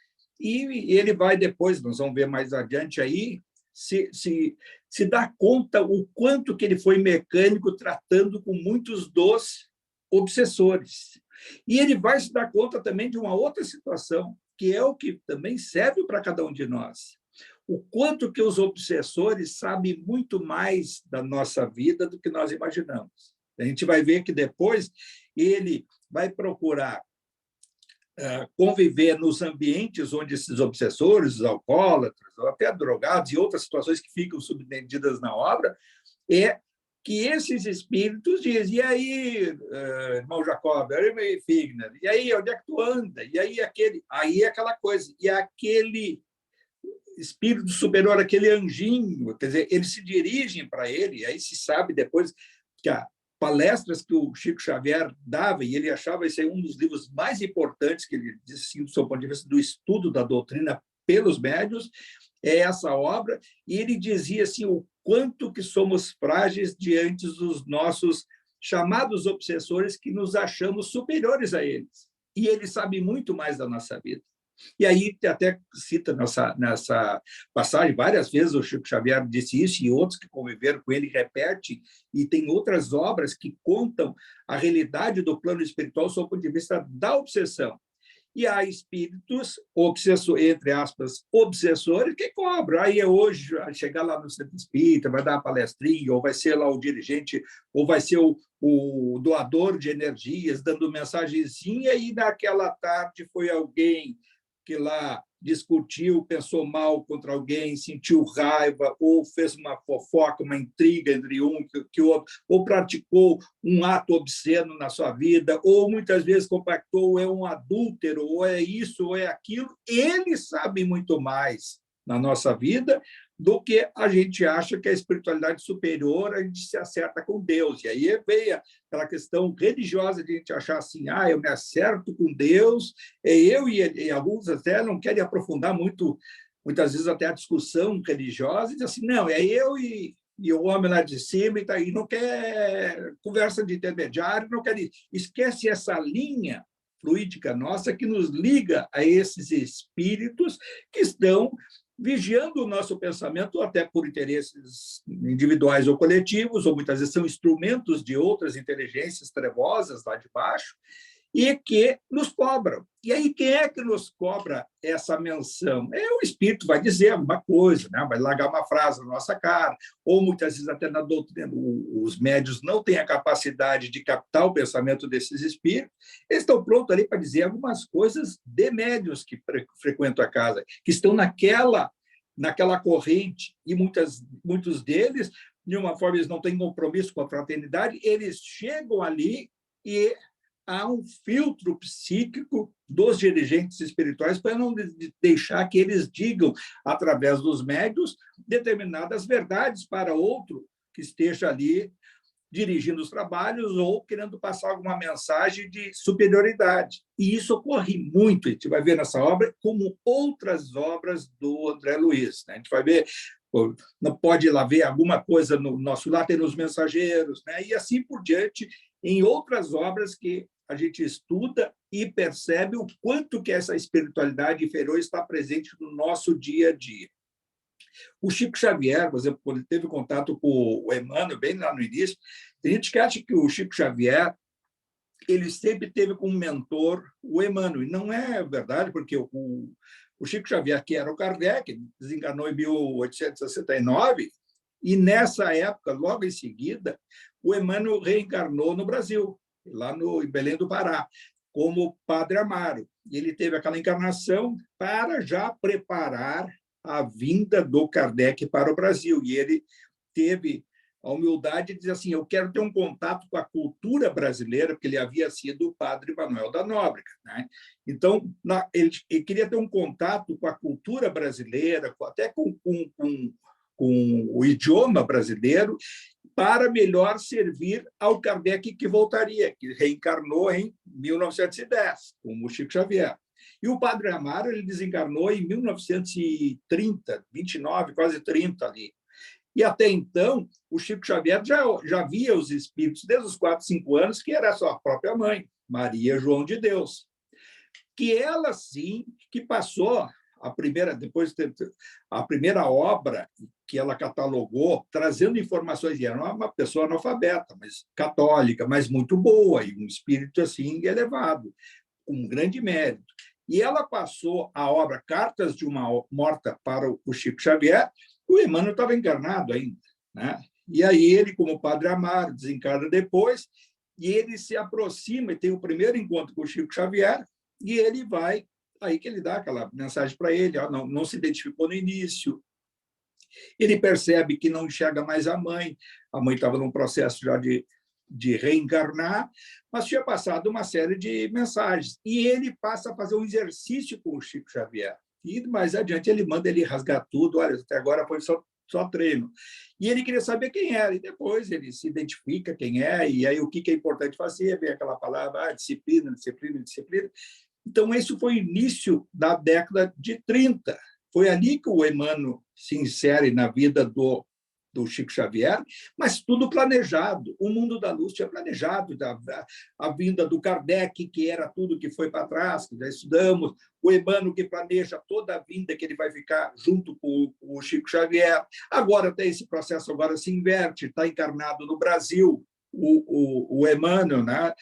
[SPEAKER 2] e ele vai depois, nós vamos ver mais adiante aí, se dá conta o quanto que ele foi mecânico tratando com muitos dos obsessores. E ele vai se dar conta também de uma outra situação, que é o que também serve para cada um de nós. O quanto que os obsessores sabem muito mais da nossa vida do que nós imaginamos. A gente vai ver que depois ele vai procurar conviver nos ambientes onde esses obsessores, os alcoólatras, ou até drogados e outras situações que ficam subentendidas na obra, é que esses espíritos dizem, e aí, irmão Jacob, aí, Figner, e aí, onde é que tu anda? E aí, aí é aquela coisa, e aquele espírito superior, aquele anjinho, quer dizer, eles se dirigem para ele, e aí se sabe depois que palestras que o Chico Xavier dava, e ele achava esse aí um dos livros mais importantes, que ele disse assim, do seu ponto de vista do estudo da doutrina pelos médiuns, é essa obra, e ele dizia assim, o quanto que somos frágeis diante dos nossos chamados obsessores, que nos achamos superiores a eles. E ele sabe muito mais da nossa vida. E aí até cita nessa passagem, várias vezes o Chico Xavier disse isso, e outros que conviveram com ele repetem, e tem outras obras que contam a realidade do plano espiritual sob o ponto de vista da obsessão. E há espíritos, entre aspas, obsessores, que cobram. Aí hoje, chegar lá no centro espírita, vai dar uma palestrinha, ou vai ser lá o dirigente, ou vai ser o doador de energias, dando mensagenzinha, e naquela tarde foi alguém que lá discutiu, pensou mal contra alguém, sentiu raiva, ou fez uma fofoca, uma intriga entre um que o outro, ou praticou um ato obsceno na sua vida, ou muitas vezes compactou, é um adúltero, ou é isso, ou é aquilo. Ele sabe muito mais na nossa vida do que a gente acha que a espiritualidade superior, a gente se acerta com Deus. E aí veio aquela questão religiosa de a gente achar assim, eu me acerto com Deus, eu e alguns até não querem aprofundar muito, muitas vezes até a discussão religiosa, e diz assim, não, é eu e o homem lá de cima, e não quer conversa de intermediário, não quer... Esquece essa linha fluídica nossa que nos liga a esses espíritos que estão vigiando o nosso pensamento, até por interesses individuais ou coletivos, ou muitas vezes são instrumentos de outras inteligências trevosas lá de baixo, e que nos cobram. E aí, quem é que nos cobra essa menção? O espírito vai dizer alguma coisa, né? Vai largar uma frase na nossa cara, ou muitas vezes até na doutrina, os médios não têm a capacidade de captar o pensamento desses espíritos, eles estão prontos ali para dizer algumas coisas de médios que frequentam a casa, que estão naquela corrente, e muitos deles, de uma forma, eles não têm compromisso com a fraternidade, eles chegam ali e há um filtro psíquico dos dirigentes espirituais para não deixar que eles digam, através dos médios, determinadas verdades para outro que esteja ali dirigindo os trabalhos ou querendo passar alguma mensagem de superioridade. E isso ocorre muito, a gente vai ver nessa obra, como outras obras do André Luiz. Né? A gente vai ver, não pode ir lá ver alguma coisa no nosso lar, tem nos Mensageiros, né? E assim por diante, em outras obras que a gente estuda e percebe o quanto que essa espiritualidade inferior está presente no nosso dia a dia. O Chico Xavier, por exemplo, quando ele teve contato com o Emmanuel, bem lá no início, tem gente que acha que o Chico Xavier ele sempre teve como mentor o Emmanuel, e não é verdade, porque o Chico Xavier, que era o Kardec, desencarnou em 1869, e nessa época, logo em seguida, o Emmanuel reencarnou no Brasil, lá em Belém do Pará, como Padre Amaro. E ele teve aquela encarnação para já preparar a vinda do Kardec para o Brasil. E ele teve a humildade de dizer assim, eu quero ter um contato com a cultura brasileira, porque ele havia sido o Padre Manuel da Nóbrega. Né? Então, ele queria ter um contato com a cultura brasileira, até com o idioma brasileiro, para melhor servir ao Kardec que voltaria, que reencarnou em 1910, como o Chico Xavier. E o Padre Amaro ele desencarnou em 1930, 29, quase 30 ali. E até então, o Chico Xavier já via os espíritos desde os 4, 5 anos, que era a sua própria mãe, Maria João de Deus. Que ela, sim, que passou a primeira obra que ela catalogou, trazendo informações, e era uma pessoa analfabeta, mas católica, mas muito boa, e um espírito assim elevado, com um grande mérito. E ela passou a obra Cartas de uma Morta para o Chico Xavier, o Emmanuel estava encarnado ainda. Né? E aí ele, como Padre Amaro, desencarna depois, e ele se aproxima e tem o primeiro encontro com o Chico Xavier, e ele vai, aí que ele dá aquela mensagem para ele, não se identificou no início, ele percebe que não enxerga mais a mãe estava num processo já de reencarnar, mas tinha passado uma série de mensagens, e ele passa a fazer um exercício com o Chico Xavier, e mais adiante ele manda ele rasgar tudo, olha, até agora foi só treino. E ele queria saber quem era, e depois ele se identifica quem é, e aí o que é importante fazer, vem aquela palavra, disciplina, disciplina, disciplina. Então, esse foi o início da década de 30. Foi ali que o Emmanuel se insere na vida do Chico Xavier, mas tudo planejado. O mundo da luz tinha planejado a vinda do Kardec, que era tudo que foi para trás, que já estudamos, o Emmanuel que planeja toda a vinda que ele vai ficar junto com o Chico Xavier. Agora tem esse processo, agora se inverte, está encarnado no Brasil, o Emmanuel, né?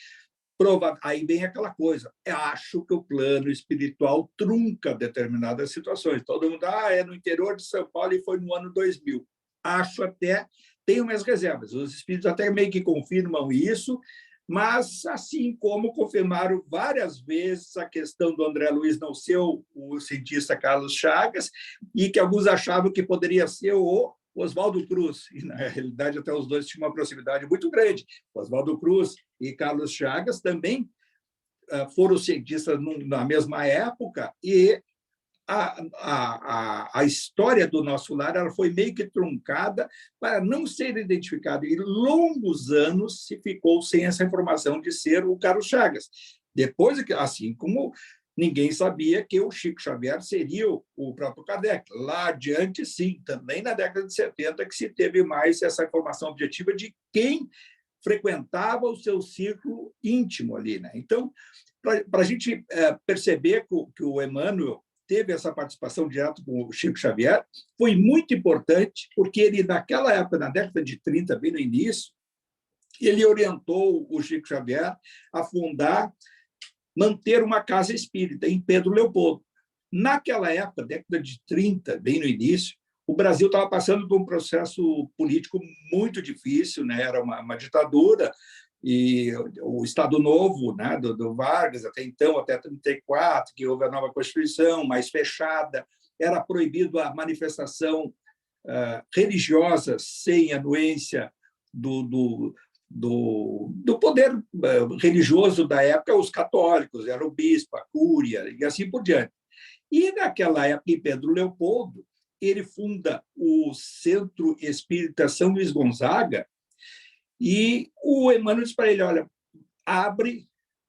[SPEAKER 2] Aí vem aquela coisa, acho que o plano espiritual trunca determinadas situações. Todo mundo, é no interior de São Paulo e foi no ano 2000. Acho até, tenho minhas reservas, os espíritos até meio que confirmam isso, mas assim como confirmaram várias vezes a questão do André Luiz não ser o cientista Carlos Chagas, e que alguns achavam que poderia ser o Oswaldo Cruz, e na realidade até os dois tinham uma proximidade muito grande. Oswaldo Cruz e Carlos Chagas também foram cientistas na mesma época, e a história do nosso lar ela foi meio que truncada para não ser identificada. E longos anos se ficou sem essa informação de ser o Carlos Chagas. Depois, assim como ninguém sabia que o Chico Xavier seria o próprio Kardec. Lá adiante, sim, também na década de 70, que se teve mais essa informação objetiva de quem frequentava o seu círculo íntimo ali, né? Então, para a gente perceber que o Emmanuel teve essa participação direta com o Chico Xavier, foi muito importante, porque ele, naquela época, na década de 30, bem no início, ele orientou o Chico Xavier a manter uma casa espírita em Pedro Leopoldo. Naquela época, década de 30, bem no início, o Brasil estava passando por um processo político muito difícil, né? Era uma ditadura, e o Estado Novo, né, do Vargas, até então, até 34, que houve a nova Constituição, mais fechada, era proibido a manifestação religiosa sem anuência do poder religioso da época, os católicos, era o bispo, a cúria, e assim por diante. E, naquela época, em Pedro Leopoldo, ele funda o Centro Espírita São Luís Gonzaga, e o Emmanuel disse para ele, olha, abre,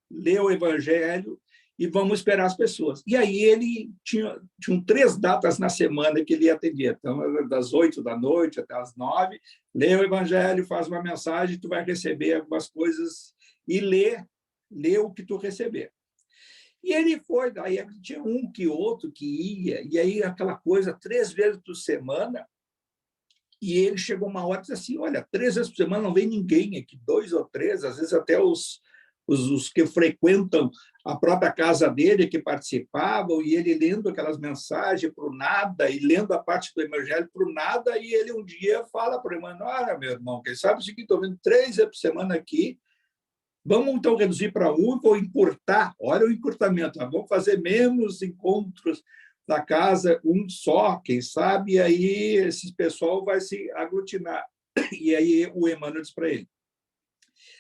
[SPEAKER 2] lê o Evangelho e vamos esperar as pessoas. E aí ele tinham 3 datas na semana que ele atendia. Então, das 8 da noite até as 9, lê o Evangelho, faz uma mensagem, tu vai receber algumas coisas e lê o que tu receber. E ele foi, daí tinha um que outro que ia, e aí aquela coisa 3 vezes por semana. E ele chegou uma hora e disse assim, olha, 3 vezes por semana não vem ninguém aqui, 2 ou 3, às vezes até os que frequentam a própria casa dele, que participavam, e ele lendo aquelas mensagens para o nada, e lendo a parte do Evangelho para o nada, e ele um dia fala para o irmão, olha, meu irmão, quem sabe o seguinte, estou vendo 3 vezes por semana aqui, vamos então reduzir para 1 e vou encurtar, olha o encurtamento, vamos fazer menos encontros na casa, um só, quem sabe, e aí esse pessoal vai se aglutinar. E aí o Emmanuel diz para ele,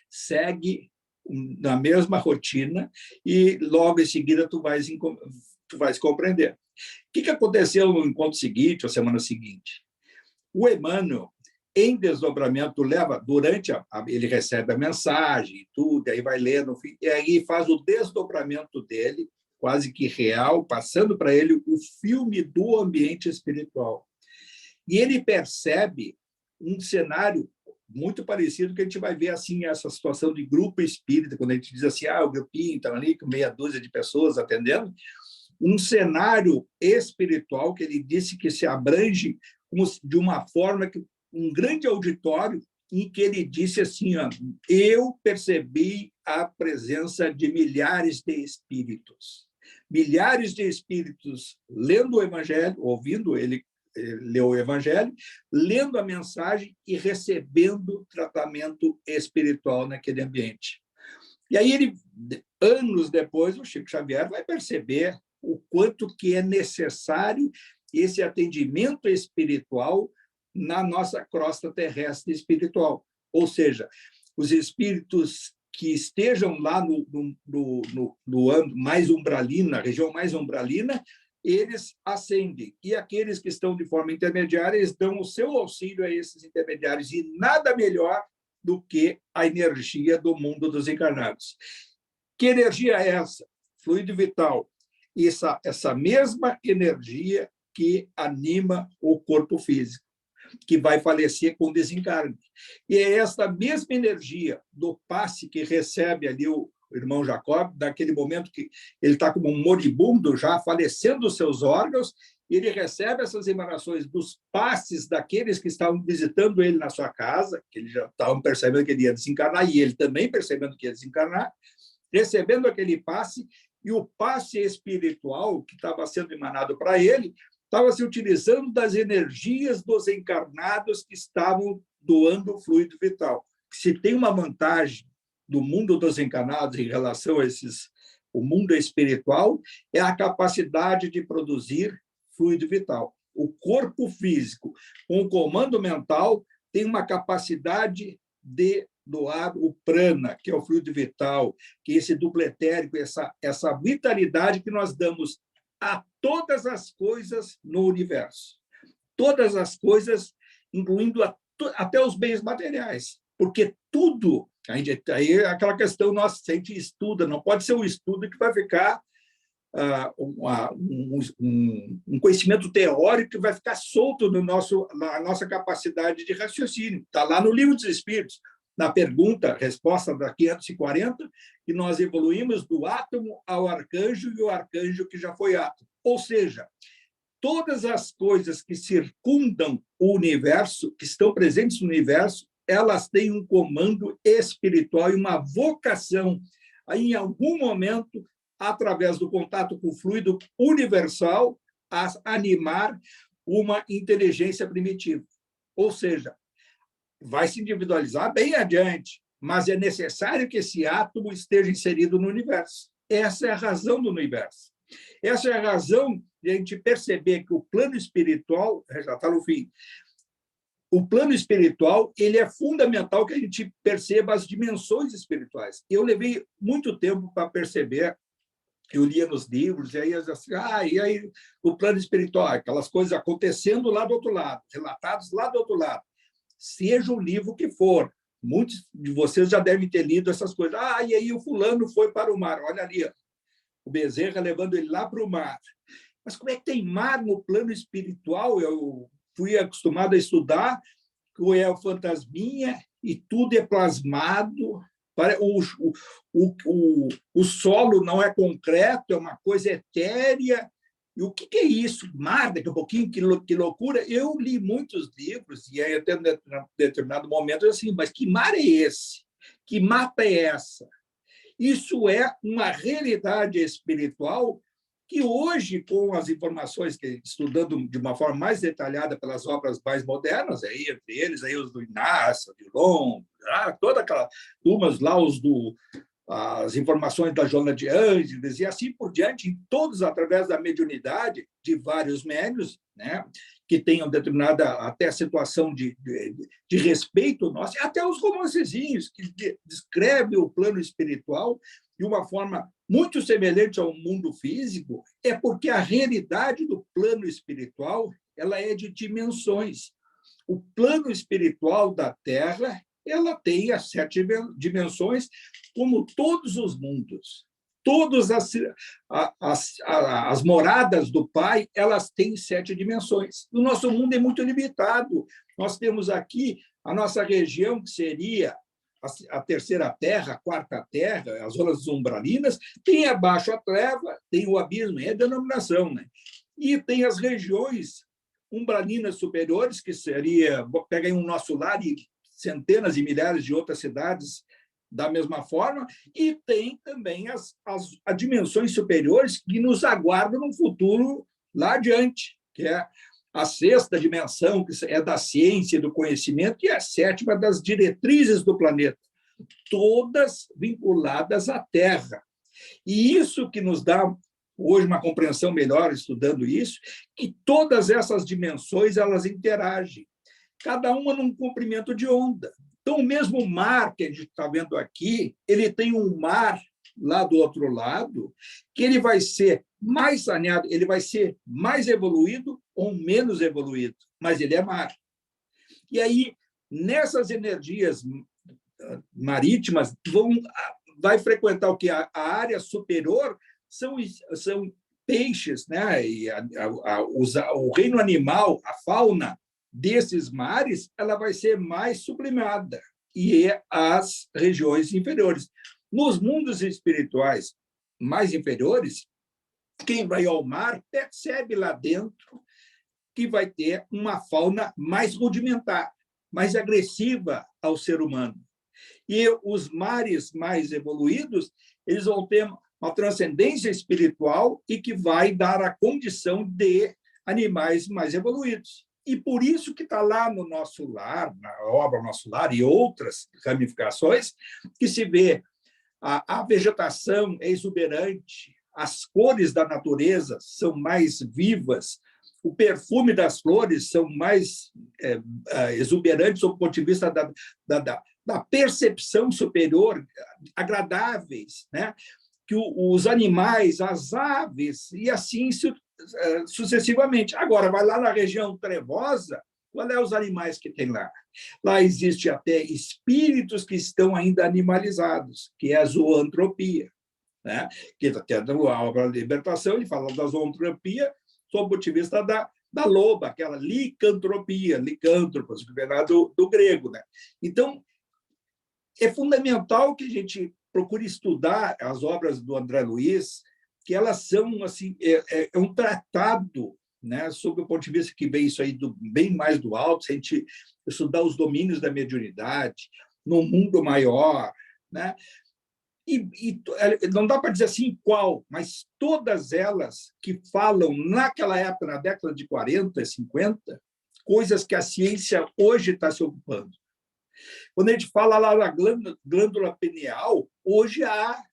[SPEAKER 2] segue na mesma rotina e logo em seguida tu vais compreender. O que aconteceu no encontro seguinte, ou semana seguinte? O Emmanuel, em desdobramento, ele recebe a mensagem e tudo, aí vai lendo, e aí faz o desdobramento dele, quase que real, passando para ele o filme do ambiente espiritual. E ele percebe um cenário muito parecido que a gente vai ver assim essa situação de grupo espírita, quando a gente diz assim, o grupinho está ali com meia dúzia de pessoas atendendo, um cenário espiritual que ele disse que se abrange de uma forma que um grande auditório em que ele disse assim, eu percebi a presença de milhares de espíritos lendo o Evangelho, ouvindo ele ler o Evangelho, lendo a mensagem e recebendo tratamento espiritual naquele ambiente. E aí anos depois, o Chico Xavier vai perceber o quanto que é necessário esse atendimento espiritual na nossa crosta terrestre espiritual. Ou seja, os espíritos que estejam lá no âmbito mais umbralino, na região mais umbralina, eles ascendem. E aqueles que estão de forma intermediária, eles dão o seu auxílio a esses intermediários. E nada melhor do que a energia do mundo dos encarnados. Que energia é essa? Fluido vital. Essa mesma energia que anima o corpo físico, que vai falecer com desencarne. E é esta mesma energia do passe que recebe ali o irmão Jacob, naquele momento que ele está como um moribundo, já falecendo os seus órgãos, e ele recebe essas emanações dos passes daqueles que estavam visitando ele na sua casa, que eles já estavam percebendo que ele ia desencarnar, e ele também percebendo que ia desencarnar, recebendo aquele passe, e o passe espiritual que estava sendo emanado para ele estava se utilizando das energias dos encarnados que estavam doando o fluido vital. Se tem uma vantagem do mundo dos encarnados em relação a o mundo espiritual, é a capacidade de produzir fluido vital. O corpo físico, com o comando mental, tem uma capacidade de doar o prana, que é o fluido vital, que é esse duplo etérico, essa vitalidade que nós damos a todas as coisas no universo. Todas as coisas, incluindo até os bens materiais. Porque tudo, aí é aquela questão, nossa, se a gente estuda, não pode ser um estudo que vai ficar um conhecimento teórico que vai ficar solto na nossa capacidade de raciocínio. Está lá no Livro dos Espíritos, na pergunta, resposta da 540, que nós evoluímos do átomo ao arcanjo e o arcanjo que já foi átomo. Ou seja, todas as coisas que circundam o universo, que estão presentes no universo, elas têm um comando espiritual e uma vocação, em algum momento, através do contato com o fluido universal, a animar uma inteligência primitiva. Ou seja, vai se individualizar bem adiante, mas é necessário que esse átomo esteja inserido no universo. Essa é a razão do universo. Essa é a razão de a gente perceber que o plano espiritual, já está no fim, o plano espiritual, ele é fundamental que a gente perceba as dimensões espirituais. Eu levei muito tempo para perceber, eu lia nos livros, e aí eu assim, e aí o plano espiritual, aquelas coisas acontecendo lá do outro lado, relatados lá do outro lado. Seja o livro que for, muitos de vocês já devem ter lido essas coisas. E aí o fulano foi para o mar, olha ali, o Bezerra levando ele lá para o mar. Mas como é que tem mar no plano espiritual? Eu fui acostumado a estudar que é o fantasminha e tudo é plasmado. O solo não é concreto, é uma coisa etérea. E o que é isso? Mar, daqui a pouquinho, que loucura. Eu li muitos livros, e aí até em determinado momento, assim, mas que mar é esse? Que mata é essa? Isso é uma realidade espiritual que hoje, com as informações, que estudando de uma forma mais detalhada pelas obras mais modernas, aí, entre eles aí os do Inácio, de Long, toda aquela turmas lá, as informações da Joana de Ângeles e assim por diante, todos através da mediunidade de vários médiuns, né, que tenham determinada até situação de respeito nosso, até os romancezinhos que descrevem o plano espiritual de uma forma muito semelhante ao mundo físico, é porque a realidade do plano espiritual ela é de dimensões. O plano espiritual da Terra ela tem as 7 dimensões, como todos os mundos. Todas as moradas do Pai, elas têm 7 dimensões. O nosso mundo é muito limitado. Nós temos aqui a nossa região, que seria a terceira terra, a quarta terra, as zonas umbralinas, tem abaixo a treva, tem o abismo, é a denominação, né? E tem as regiões umbralinas superiores, que seria, pega aí um nosso lar e centenas e milhares de outras cidades da mesma forma, e tem também as dimensões superiores que nos aguardam no futuro lá adiante, que é a 6ª dimensão, que é da ciência e do conhecimento, e a 7ª das diretrizes do planeta, todas vinculadas à Terra. E isso que nos dá hoje uma compreensão melhor estudando isso, que todas essas dimensões elas interagem, cada uma num comprimento de onda. Então, o mesmo mar que a gente está vendo aqui, ele tem um mar lá do outro lado, que ele vai ser mais saneado, ele vai ser mais evoluído ou menos evoluído, mas ele é mar. E aí, nessas energias marítimas, vai frequentar o que? A área superior são peixes, né? E o reino animal, a fauna desses mares, ela vai ser mais sublimada, e as regiões inferiores. Nos mundos espirituais mais inferiores, quem vai ao mar percebe lá dentro que vai ter uma fauna mais rudimentar, mais agressiva ao ser humano. E os mares mais evoluídos, eles vão ter uma transcendência espiritual e que vai dar a condição de animais mais evoluídos. E por isso que está lá no Nosso Lar, na obra Nosso Lar e outras ramificações, que se vê a vegetação é exuberante, as cores da natureza são mais vivas, o perfume das flores são mais exuberantes do ponto de vista da percepção superior, agradáveis, né? que os animais, as aves, e assim sucessivamente. Agora, vai lá na região trevosa, qual é os animais que tem lá? Lá existe até espíritos que estão ainda animalizados, que é a zoantropia, né? Que até na obra da Libertação ele fala da zoantropia sob o ponto de vista da loba, aquela licantropia, licântropos, que vem lá do grego, né? Então, é fundamental que a gente procure estudar as obras do André Luiz, que elas são assim, é um tratado, né, sob o ponto de vista que vem isso aí bem mais do alto, se a gente estudar os domínios da mediunidade, no mundo maior, né? E não dá para dizer assim qual, mas todas elas que falam naquela época, na década de 40, 50, coisas que a ciência hoje está se ocupando. Quando a gente fala lá da glândula pineal, hoje há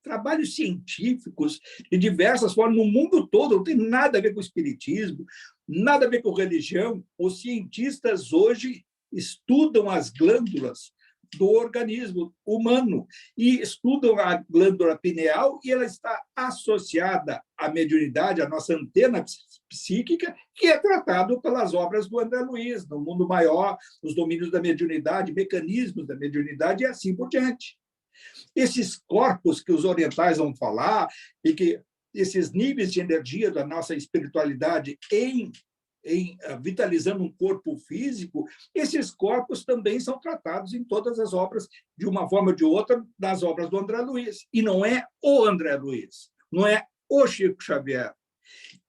[SPEAKER 2] trabalhos científicos de diversas formas no mundo todo, não tem nada a ver com o espiritismo, nada a ver com religião. Os cientistas hoje estudam as glândulas do organismo humano e estudam a glândula pineal e ela está associada à mediunidade, à nossa antena psíquica, que é tratado pelas obras do André Luiz, no mundo maior, nos domínios da mediunidade, mecanismos da mediunidade e assim por diante. Esses corpos que os orientais vão falar e que esses níveis de energia da nossa espiritualidade vitalizando um corpo físico, esses corpos também são tratados em todas as obras, de uma forma ou de outra, das obras do André Luiz. E não é o André Luiz, não é o Chico Xavier,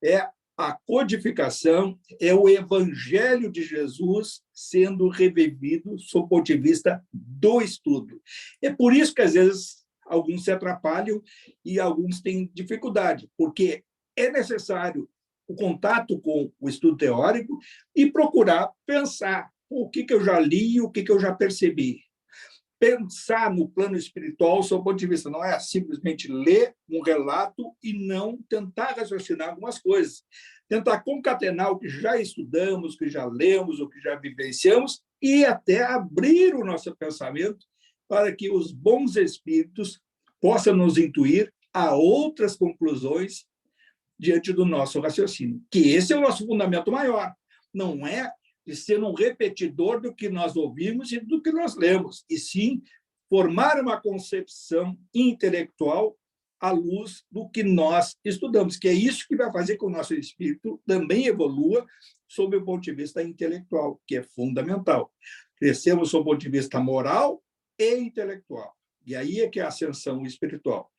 [SPEAKER 2] é a codificação, é o Evangelho de Jesus sendo revivido sob o ponto de vista do estudo. É por isso que, às vezes, alguns se atrapalham e alguns têm dificuldade, porque é necessário o contato com o estudo teórico e procurar pensar o que eu já li, o que eu já percebi. Pensar no plano espiritual, sob o ponto de vista, não é simplesmente ler um relato e não tentar raciocinar algumas coisas. Tentar concatenar o que já estudamos, o que já lemos, o que já vivenciamos e até abrir o nosso pensamento para que os bons espíritos possam nos intuir a outras conclusões diante do nosso raciocínio, que esse é o nosso fundamento maior. Não é de ser um repetidor do que nós ouvimos e do que nós lemos, e sim formar uma concepção intelectual à luz do que nós estudamos, que é isso que vai fazer com que o nosso espírito também evolua sob o ponto de vista intelectual, que é fundamental. Crescemos sob o ponto de vista moral e intelectual. E aí é que é a ascensão espiritual.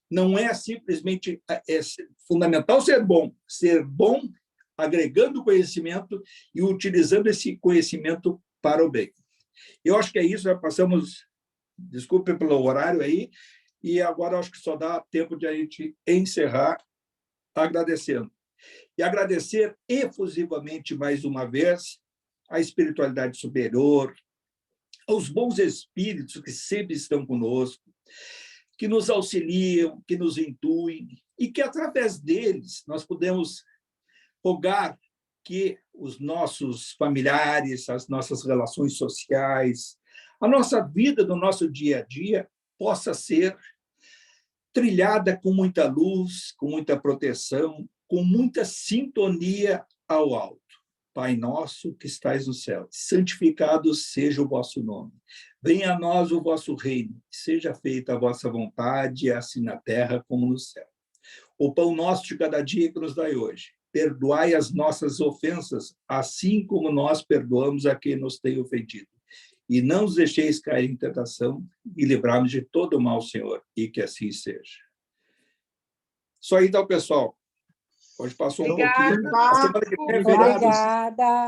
[SPEAKER 2] Não é simplesmente fundamental ser bom agregando conhecimento e utilizando esse conhecimento para o bem. Eu acho que é isso, já passamos, desculpe pelo horário aí, e agora acho que só dá tempo de a gente encerrar agradecendo. E agradecer efusivamente, mais uma vez, a espiritualidade superior, aos bons espíritos que sempre estão conosco, que nos auxiliam, que nos intuem, e que, através deles, nós podemos rogar que os nossos familiares, as nossas relações sociais, a nossa vida do nosso dia a dia possa ser trilhada com muita luz, com muita proteção, com muita sintonia ao alto. Pai nosso que estais no céu, santificado seja o vosso nome. Venha a nós o vosso reino, seja feita a vossa vontade, assim na terra como no céu. O pão nosso de cada dia que nos dai hoje. Perdoai as nossas ofensas, assim como nós perdoamos a quem nos tem ofendido. E não nos deixeis cair em tentação, e livrai-nos de todo o mal, Senhor, e que assim seja. Só aí, então, pessoal. Hoje passou um pouquinho. A semana que vem é feriado.
[SPEAKER 1] Obrigada.